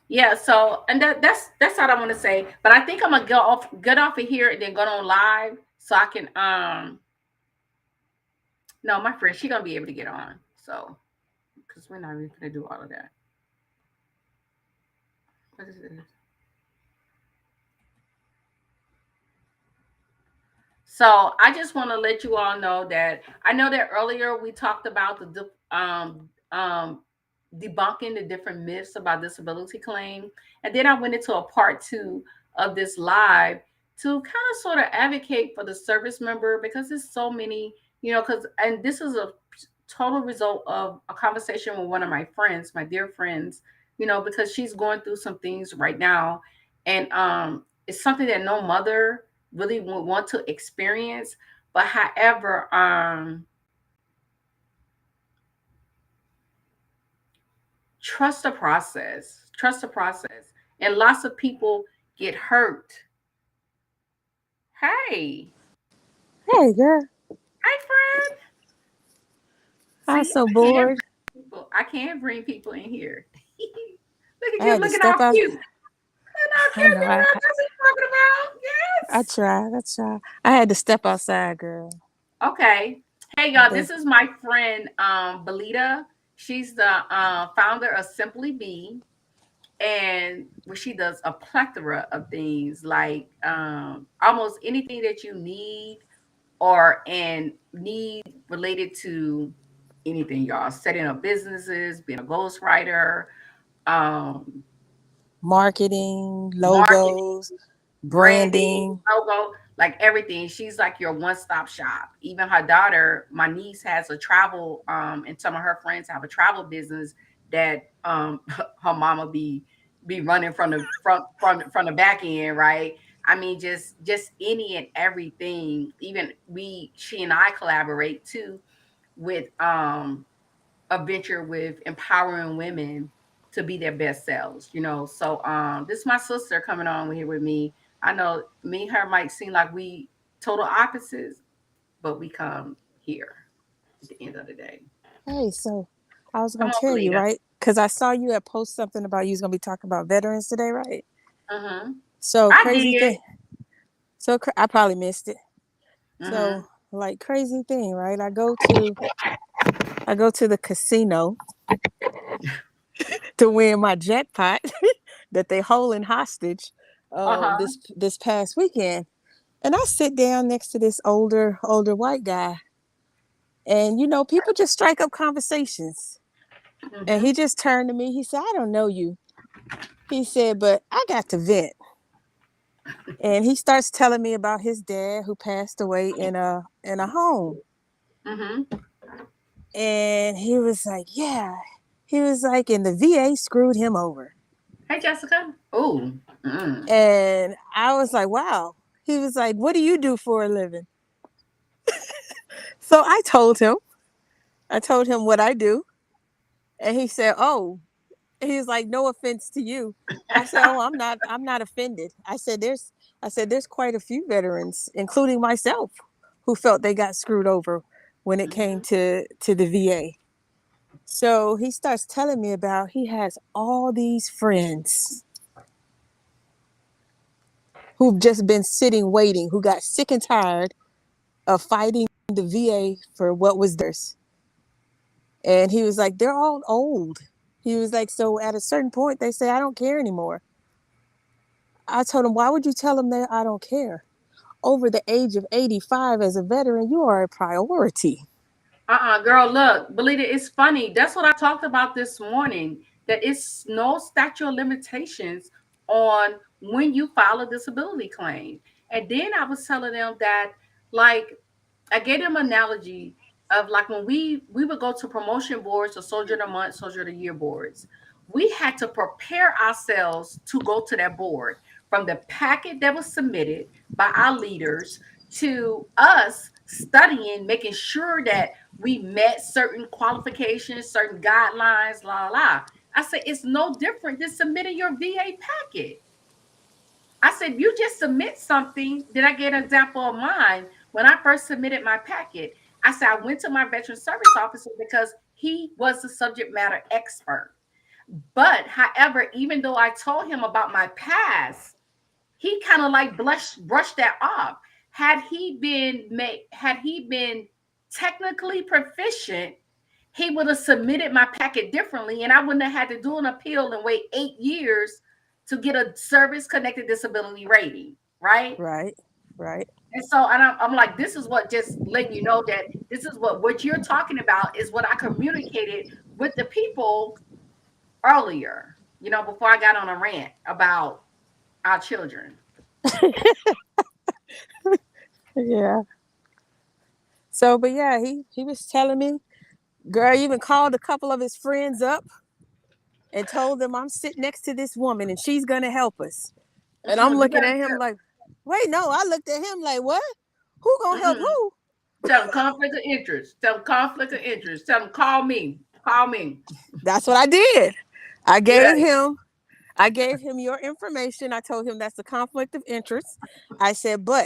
Yeah, so and that's all I want to say. But I think I'm gonna get off of here and then go on live so I can no, my friend, she gonna be able to get on. So because we're not even gonna do all of that. What is this? So I just want to let you all know that I know that earlier we talked about debunking the different myths about disability claim, and then I went into a part two of this live to kind of sort of advocate for the service member because there's so many, because and this is a total result of a conversation with one of my friends, my dear friends, because she's going through some things right now, and it's something that no mother really would want to experience. But however, trust the process. Trust the process. And lots of people get hurt. Hey, Hey, girl. hey, friend. I was See, so I can't bored. bring people. I can't bring people in here. Look at I you had to looking step all out. cute. Look how I cute know. you are. That's what I'm talking about. I Yes. tried. I tried. I had to step outside, girl. Okay. Hey y'all, They, this is my friend Belita. She's the founder of Simply Be, and where she does a plethora of things like almost anything that you need or and need related to anything, y'all. Setting up businesses, being a ghostwriter, um, marketing, marketing, logos, branding, branding. logo, like everything. She's like your one-stop shop. Even her daughter, my niece, has a travel, and some of her friends have a travel business that her mama be running from the from the back end, right? I mean, just any and everything. Even she and I collaborate too with a venture with empowering women to be their best selves. So this is my sister coming on here with me. I know me and her might seem like we total opposites, but we come here at the end of the day. Hey, so I was Come gonna on, tell you, Belita. right? Because I saw you had post something about you was gonna be talking about veterans today, right? Mm-hmm. So I crazy did. thing. I probably missed it. Mm-hmm. So like crazy thing, right? I go to the casino to win my jackpot that they holding hostage Uh-huh. this past weekend. And I sit down next to this older white guy, and people just strike up conversations. And Mm-hmm. he just turned to me. He said, "I don't know you." He said, "But I got to vent." And he starts telling me about his dad who passed away in a home. Mm-hmm. And he was like, "Yeah." He was like, "And the VA screwed him over." Hey, Jessica. Oh. Mm. And I was like, "Wow." He was like, "What do you do for a living?" So I told him what I do. And he said, "Oh." He's like, "No offense to you." I said, "Oh, I'm not offended." I said there's quite a few veterans, including myself, who felt they got screwed over when it came Mm-hmm. to the VA. So he starts telling me about he has all these friends who've just been sitting waiting, who got sick and tired of fighting the VA for what was theirs. And he was like, they're all old. He was like, so at a certain point, they say, I don't care anymore. I told him, why would you tell them that I don't care? Over the age of 85 as a veteran, you are a priority. Girl, look, Belita, it's funny. That's what I talked about this morning. That it's no statute of limitations on when you file a disability claim. And then I was telling them that, like, I gave them an analogy of like when we would go to promotion boards or soldier of the month, soldier of the year boards. We had to prepare ourselves to go to that board from the packet that was submitted by our leaders to us studying, making sure that we met certain qualifications, certain guidelines, la la la. I said it's no different than submitting your VA packet. I said, you just submit something. Did I get an example of mine? When I first submitted my packet, I said I went to my veteran service officer because he was the subject matter expert. But however, even though I told him about my past, he kind of like brushed that off. Had he been technically proficient, he would have submitted my packet differently, and I wouldn't have had to do an appeal and wait 8 years to get a service connected disability rating, right? Right, right. And so, and I'm like, this is what just letting you know that this is what you're talking about is what I communicated with the people earlier, before I got on a rant about our children. Yeah. So, but yeah, he was telling me, girl, even called a couple of his friends up and told them I'm sitting next to this woman and she's gonna help us. And I'm You looking better at him like, wait, no, I looked at him like, what? Who gonna help tell, who? tell them conflict of interest. Tell them conflict of interest. Tell them call me. Call me. That's what I did. I Yeah. gave him I gave him your information. I told him that's a conflict of interest. I said, but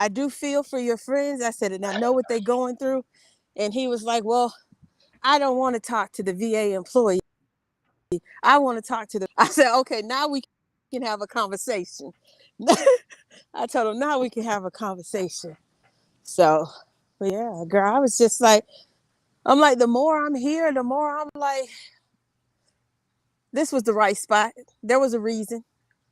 I do feel for your friends. I said, and I know what they're going through. And he was like, well, I don't want to talk to the VA employee. I want to talk to the. I said, okay, now we can have a conversation. I told him, now we can have a conversation. So, but yeah, girl, I was just like, I'm like, the more I'm here, the more I'm like, this was the right spot. There was a reason.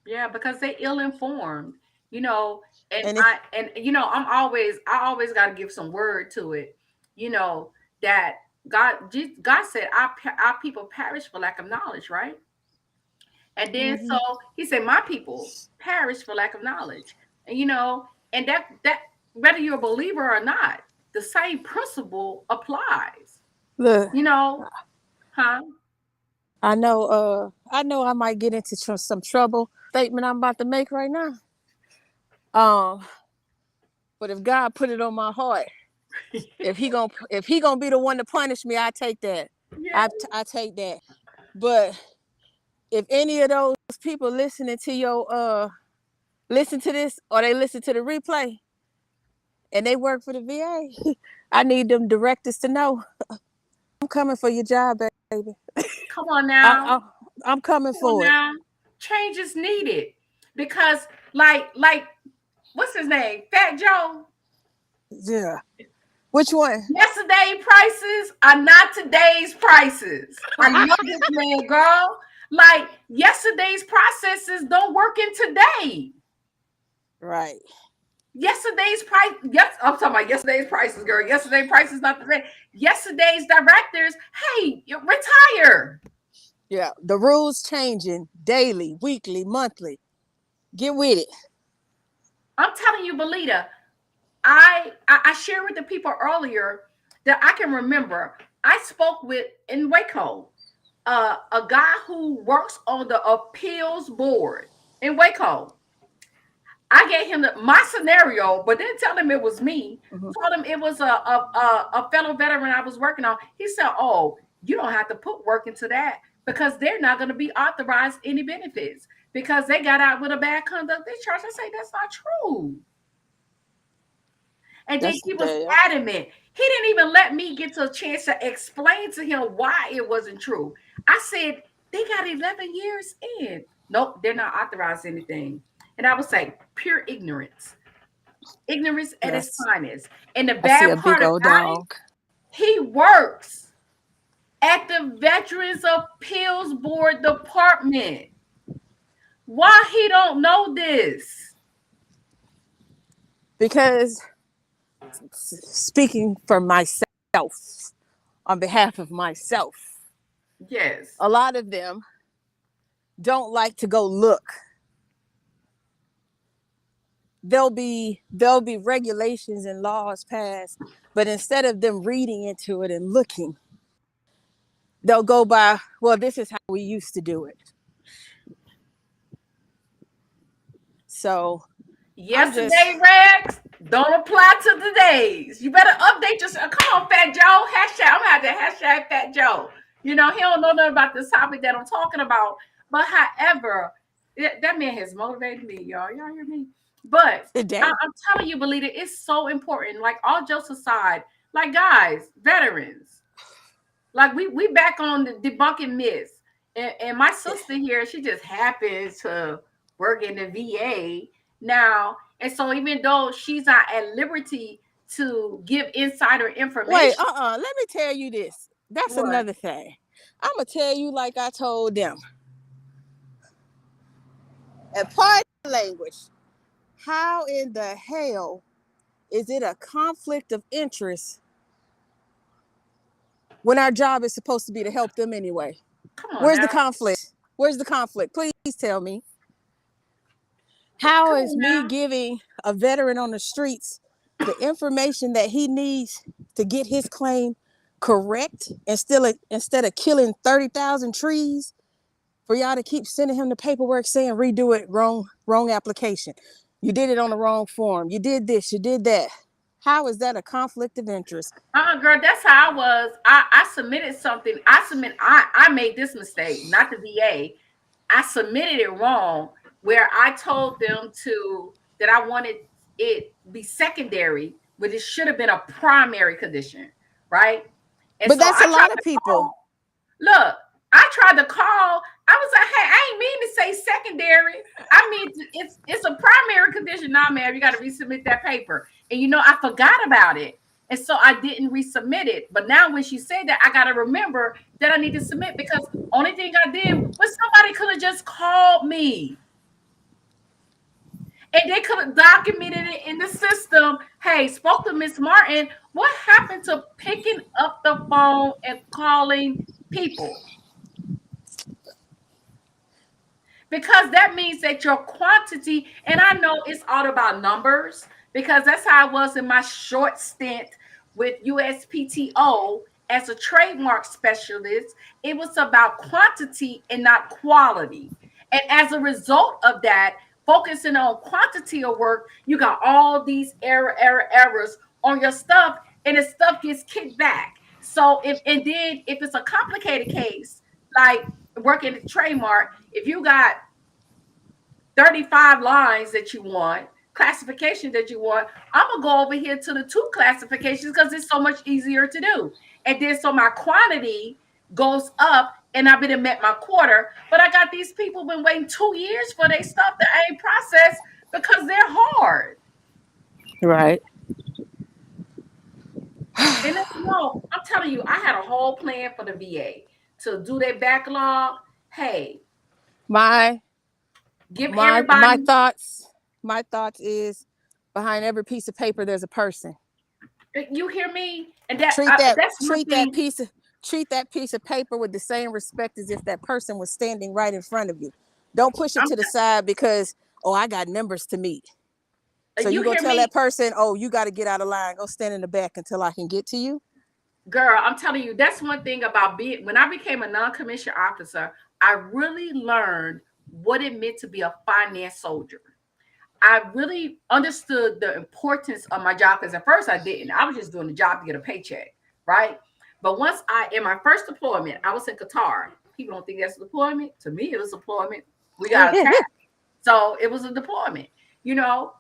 Yeah, because they ill informed, you know, and And it, I always got to give some word to it, that God said our people perish for lack of knowledge, right? And then so mm-hmm. he said, my people perish for lack of knowledge. And and that whether you're a believer or not, the same principle applies. Look, You know, huh? I know I might get into some trouble. Statement I'm about to make right now. Um, but if God put it on my heart, if he gonna be the one to punish me, I take that. Yeah. I take that. But if any of those people listening to your listen to this or they listen to the replay and they work for the VA, I need them directors to know I'm coming for your job, baby. Come on I, now. I I'm coming Come on for it. now. Change is needed because, like, what's his name? Fat Joe. Yeah. Which one? Yesterday prices are not today's prices. I love this man, girl. Like yesterday's processes don't work in today. Right. Yesterday's price, yes, I'm talking about yesterday's prices, girl. Yesterday's prices not today. Yesterday's directors, hey, you retire. Yeah. The rules changing daily, weekly, monthly. Get with it. I'm telling you, Belita, I shared with the people earlier that I can remember. I spoke with in Waco, a guy who works on the appeals board in Waco. I gave him my scenario, but didn't tell him it was me. Mhm. Told him it was a fellow veteran I was working on. He said, "Oh, you don't have to put work into that because they're not going to be authorized any benefits because they got out with a bad conduct discharge." I say that's not true. And then That's he was there. adamant. He didn't even let me get to a chance to explain to him why it wasn't true. I said, they got 11 years in. Nope, they're not authorized anything. And I would say pure ignorance at its Yes. finest. And the I see bad a part big old about it, dog. he works at the Veterans Appeals Board Department. Why he don't know this? Because speaking for myself, on behalf of myself, Yes. a lot of them don't like to go look. There'll be regulations and laws passed, but instead of them reading into it and looking, they'll go by, well, this is how we used to do it. So I'm just, Yesterday rags don't apply to today's. You better update yourself. Come on, Fat Joe. Hashtag. I'm gonna have to hashtag Fat Joe. You know, he don't know nothing about this topic that I'm talking about. But however, that man has motivated me, y'all. Y'all hear me? But today. I'm telling you, Belita, it's so important. Like all jokes aside, like guys, veterans, like we back on the debunking myths. And my sister here, she just happens to work in the VA now. And so even though she's not at liberty to give insider Wait, information, let me tell you this. That's what? another thing. I'm gonna tell you like I told them. And part language. How in the hell is it a conflict of interest when our job is supposed to be to help them anyway? Come on Where's the now. conflict? Where's the conflict? Please tell me. How Come is on me now. giving a veteran on the streets the information that he needs to get his claim correct and still instead of killing 30,000 trees for y'all to keep sending him the paperwork saying redo it, wrong application. You did it on the wrong form. You did this, you did that. How is that a conflict of interest? Girl, that's how I was. I submitted something. I made this mistake, not the VA. I submitted it wrong where I told them to that I wanted it be secondary, but it should have been a primary condition, right? And But so that's I a tried lot of to people. call. Look, I tried to call. I was like, hey, I ain't mean to say secondary. I mean it's a primary condition. Nah, man, you got to resubmit that paper. And you know, I forgot about it. And so I didn't resubmit it. But now when she said that, I gotta remember that I need to submit because only thing I did was somebody could have just called me and they could have documented it in the system. Hey, spoke to Miss Martin. What happened to picking up the phone and calling people? Because that means that your quantity, and I know it's all about numbers, because that's how I was in my short stint with USPTO as a trademark specialist. It was about quantity and not quality. And as a result of that, focusing on quantity of work, you got all these errors on your stuff, and the stuff gets kicked back. So if it's a complicated case, like working at trademark, if you got 35 lines that you want, classification that you want, I'm gonna go over here to the two classifications because it's so much easier to do. And then so my quantity goes up and I've been met my quarter, but I got these people been waiting 2 years for their stuff that ain't processed because they're hard. Right. And then, no, I'm telling you, I had a whole plan for the VA to do their backlog. Hey, My give my everybody, thoughts is behind every piece of paper there's a person. you hear me? And that treat that that's one treat that thing. piece of treat that piece of paper with the same respect as if that person was standing right in front of you. Don't push it I'm to the side because, oh, I got numbers to meet. So you you gonna hear tell that me, person, oh, you got to get out of line, go stand in the back until I can get to you. girl. I'm telling you, that's one thing about being when I became a non-commissioned officer, I really learned what it meant to be a finance soldier. I really understood the importance of my job because at first I didn't. I was just doing the job to get a paycheck, right? But once in my first deployment, I was in Qatar. People don't think that's a deployment. To me, it was a deployment. We got attacked. So it was a deployment. You know,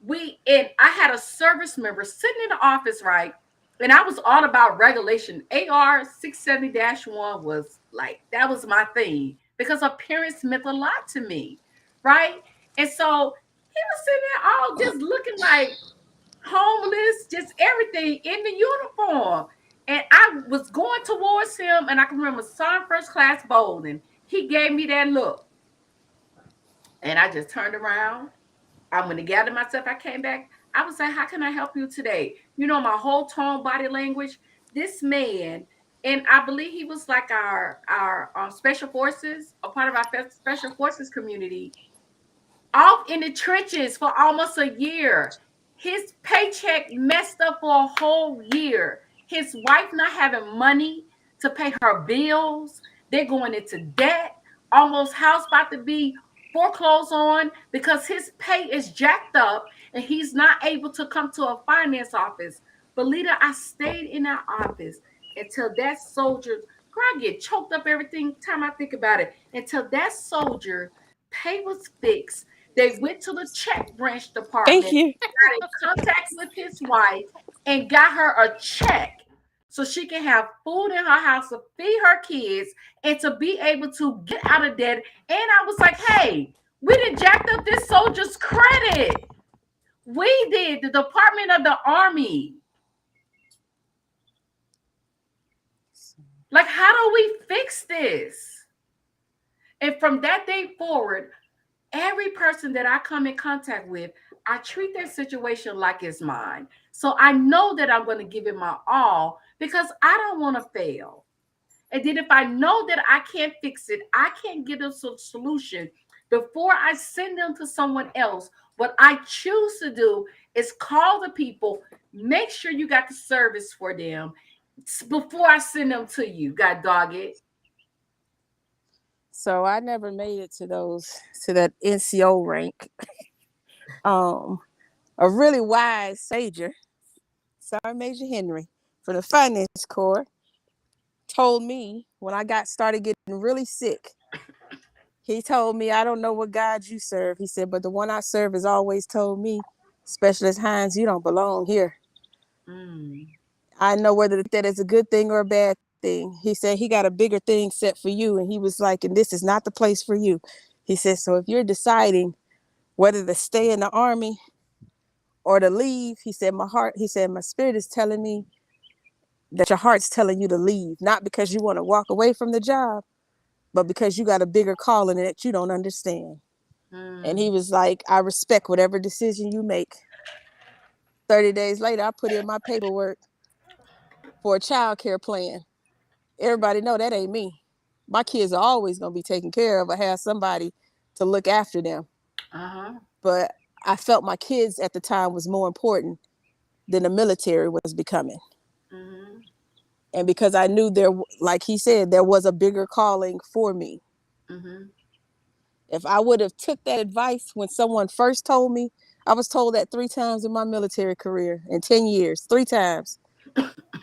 and I had a service member sitting in the office, right? And I was all about regulation. AR 670-1 was like that was my thing because appearance meant a lot to me, right? And so he was sitting there all just looking like homeless, just everything in the uniform. And I was going towards him, and I can remember son first class bowling. He gave me that look, and I just turned around. I'm gonna gather myself. I came back. I was like, "How can I help you today?" You know, my whole tone, body language. This man, and I believe he was like our special forces, a part of our special forces community, off in the trenches for almost a year. His paycheck messed up for a whole year. His wife not having money to pay her bills. They're going into debt. Almost house about to be foreclosed on because his pay is jacked up and he's not able to come to a finance office. But Lita, I stayed in that office until that soldier, girl, I get choked up every time I think about it. Until that soldier pay was fixed, they went to the check branch Thank department, you. got in contact with his wife, and got her a check so she can have food in her house to feed her kids and to be able to get out of debt. And I was like, hey, we done jacked up this soldier's credit. We did, the Department of the Army. Like, how do we fix this? And from that day forward, every person that I come in contact with, I treat their situation like it's mine. So I know that I'm going to give it my all because I don't want to fail. And then if I know that I can't fix it, I can't get a solution before I send them to someone else. What I choose to do is call the people, make sure you got the service for them before I send them to you. God dog it. So I never made it to that NCO rank. Um, a really wise sager, Sergeant Major Henry, from the Finance Corps, told me when I got started getting really sick. He told me, I don't know what God you serve. He said, but the one I serve has always told me, Specialist Hines, you don't belong here. Mm, I know whether that is a good thing or a bad thing. He said he got a bigger thing set for you. And he was like, and this is not the place for you. He said, so if you're deciding whether to stay in the army or to leave, he said, my spirit is telling me that your heart's telling you to leave, not because you want to walk away from the job, but because you got a bigger calling that you don't understand. And he mm, was like, I respect whatever decision you make. 30 days later, I put in my paperwork for a child care plan. Everybody know that ain't me. My kids are always going to be taken care of or have somebody to look after them. uh-huh. But I felt my kids at the time was more important than the military was becoming. Mm-hmm. And because I knew there, like he said, there was a bigger calling for me. Mm-hmm. If I would have took that advice when someone first told me, I was told that 3 times in my military career in 10 years, 3 times.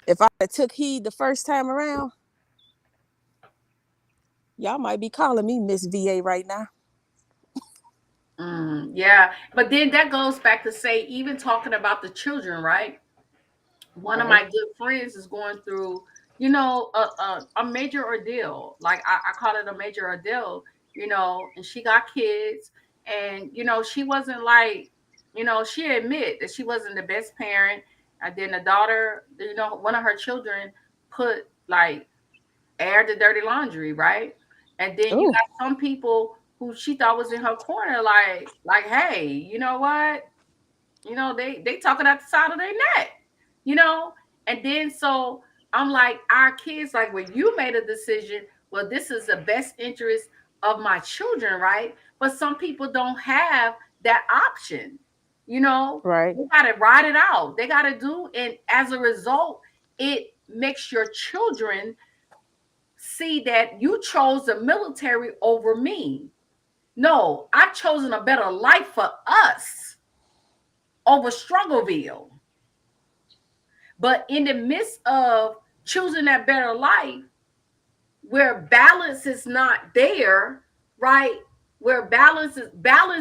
If I took heed the first time around, y'all might be calling me Miss VA right now. Yeah, but then that goes back to say, even talking about the children, right? One of Right. my good friends is going through, a major ordeal. Like I call it a major ordeal, and she got kids, and she wasn't like, she admit that she wasn't the best parent. And then the daughter, one of her children put like air the dirty laundry, right? And then you Oh, got some people who she thought was in her corner, like, hey, you know what? They talking at the side of their neck, you know. And then so I'm like, our kids, like, when you made a decision, well, this is the best interest of my children, right? But some people don't have that option, you know. right, They got to ride it out. They got to do, and as a result, it makes your children see that you chose the military over me. No, I've chosen a better life for us over Struggleville. But in the midst of choosing that better life, where balance is not there, right? Where balance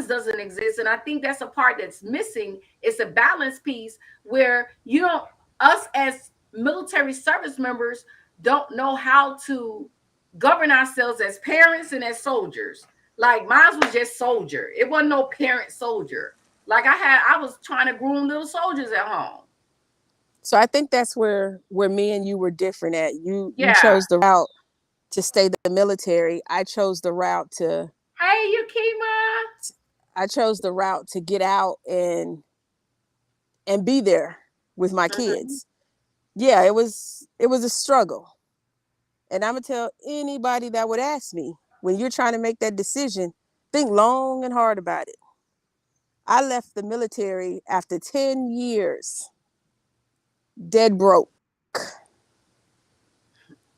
doesn't exist. And I think that's a part that's missing. It's a balance piece where you don't us as military service members don't know how to govern ourselves as parents and as soldiers. Like mine was just soldier. It wasn't no parent soldier. Like I was trying to groom little soldiers at home. So I think that's where me and you were different at. You Yeah. chose the route to stay the military. Hey, Yukima. I chose the route to get out and be there with my Mm-hmm. kids. Yeah, it was a struggle. And I'm gonna tell anybody that would ask me, when you're trying to make that decision, think long and hard about it. I left the military after 10 years, dead broke,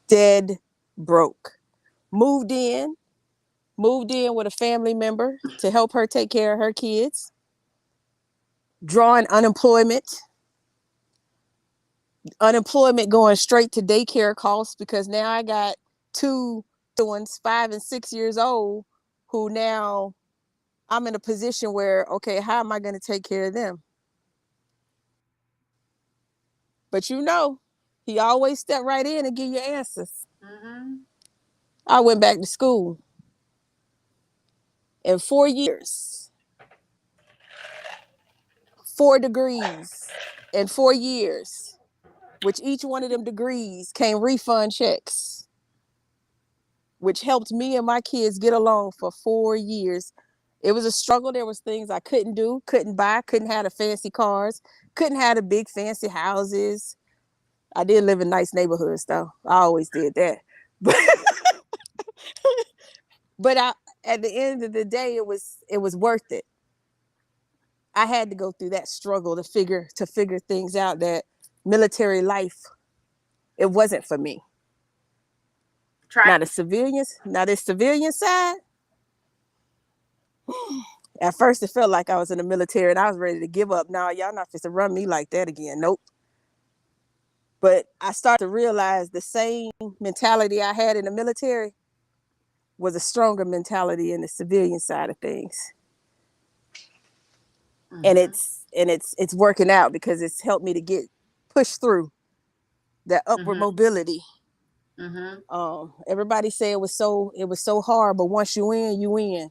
dead broke. Moved in, moved in with a family member to help her take care of her kids, drawing unemployment going straight to daycare costs because now I got two ones, 5 and 6 years old, who now I'm in a position where, okay, how am I going to take care of them? But he always stepped right in and give you answers. Mm-hmm. I went back to school in 4 years, 4 degrees in 4 years, which each one of them degrees came refund checks, which helped me and my kids get along for 4 years. It was a struggle. There was things I couldn't do, couldn't buy, couldn't have the fancy cars, couldn't have the big fancy houses. I did live in nice neighborhoods though. I always did that. But but at the end of the day, it was worth it. I had to go through that struggle to figure things out, that military life, it wasn't for me. Try. Now this civilian side, at first it felt like I was in the military and I was ready to give up. Now y'all not supposed to run me like that again. Nope. But I started to realize the same mentality I had in the military was a stronger mentality in the civilian side of things. And Mm-hmm. it's working out because it's helped me to get pushed through that upward Mm-hmm. mobility. Mm-hmm. Everybody say it was so hard, but once you in, you in.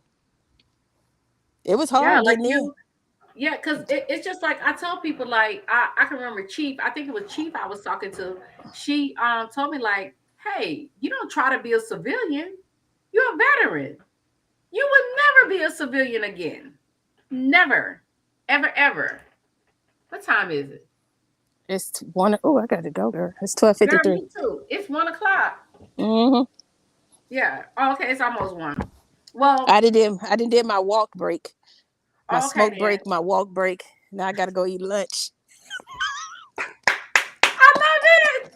It was Yeah, hard like getting in. you. Yeah, because it's just like I tell people, like I can remember Chief. I think it was Chief I was talking to. She told me like, hey, you don't try to be a civilian. You're a veteran. You would never be a civilian again. Never. Ever, ever. What time is it? It's one. Oh, I got to go, girl. It's 12:53. Girl, me too. It's 1 o'clock. Mm-hmm. Yeah. Oh, okay, it's almost one. Well, I did my walk break, my okay smoke then. break, my walk break. Now I got to go eat lunch. I love it.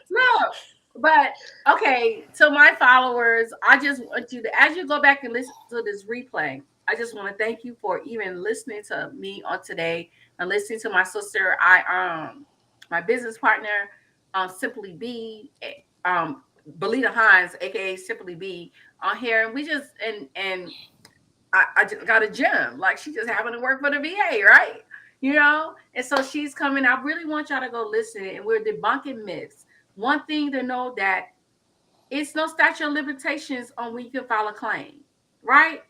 Look, but okay, to my followers, I just want you to, as you go back and listen to this replay, I just want to thank you for even listening to me on today and listening to my sister. My business partner, Simply B, Belita Hines, aka Simply B, on here, and we just I just got a gym. Like she just happened to work for the VA, right? You know? And so she's coming. I really want y'all to go listen. And we're debunking myths. One thing to know that it's no statute of limitations on when you can file a claim, right?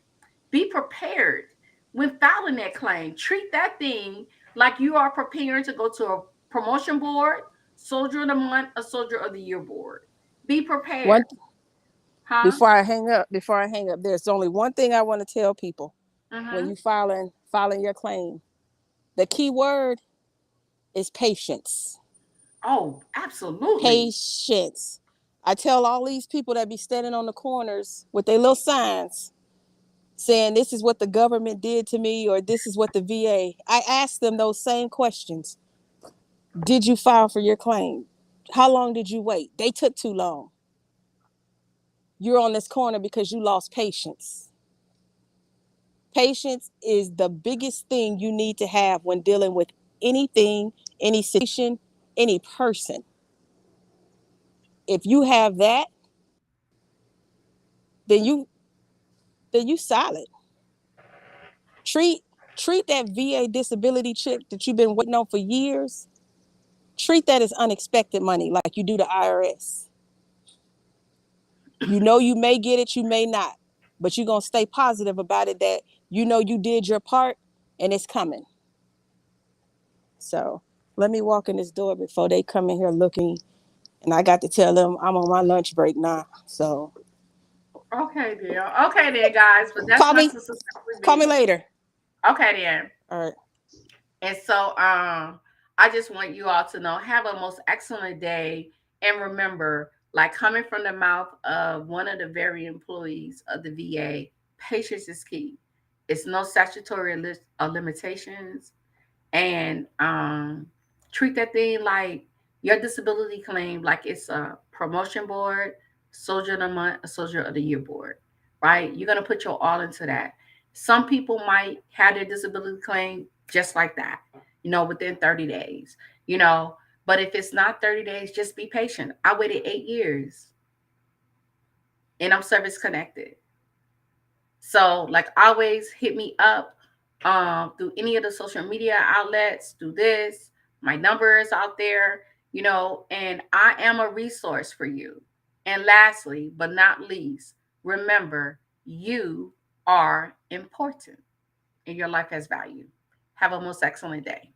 Be prepared when filing that claim. Treat that thing like you are preparing to go to a promotion board, soldier of the month, a soldier of the year board. Be prepared, One huh? before I hang up, there's only one thing I want to tell people when Mm-hmm. you filing your claim. The key word is patience. Oh, absolutely. Patience. I tell all these people that be standing on the corners with their little signs saying this is what the government did to me or this is what the VA. I ask them those same questions. Did you file for your claim? How long did you wait? They took too long. You're on this corner because you lost patience. Patience is the biggest thing you need to have when dealing with anything, any situation, any person. If you have that, then you solid. Treat treat that VA disability check that you've been waiting on for years. Treat that as unexpected money like you do the IRS. You know you may get it, you may not. but you're gonna stay positive about it, that you know you did your part and it's coming. So let me walk in this door before they come in here looking, and I got to tell them I'm on my lunch break now. So Okay, dear. Okay, then, guys. But that's call my me, sister Simply call me Being. later. Okay, then. All right. And so I just want you all to know, have a most excellent day. And remember, like coming from the mouth of one of the very employees of the VA, patience is key. It's no statutory limitations. And treat that thing like your disability claim like it's a promotion board, soldier of the month, a soldier of the year board, right? You're gonna put your all into that. Some people might have their disability claim just like that, within 30 days, you know. But if it's not 30 days, just be patient. I waited 8 years and I'm service connected. So, like, always hit me up through any of the social media outlets, do this. My number is out there, and I am a resource for you. And lastly, but not least, remember, you are important and your life has value. Have a most excellent day.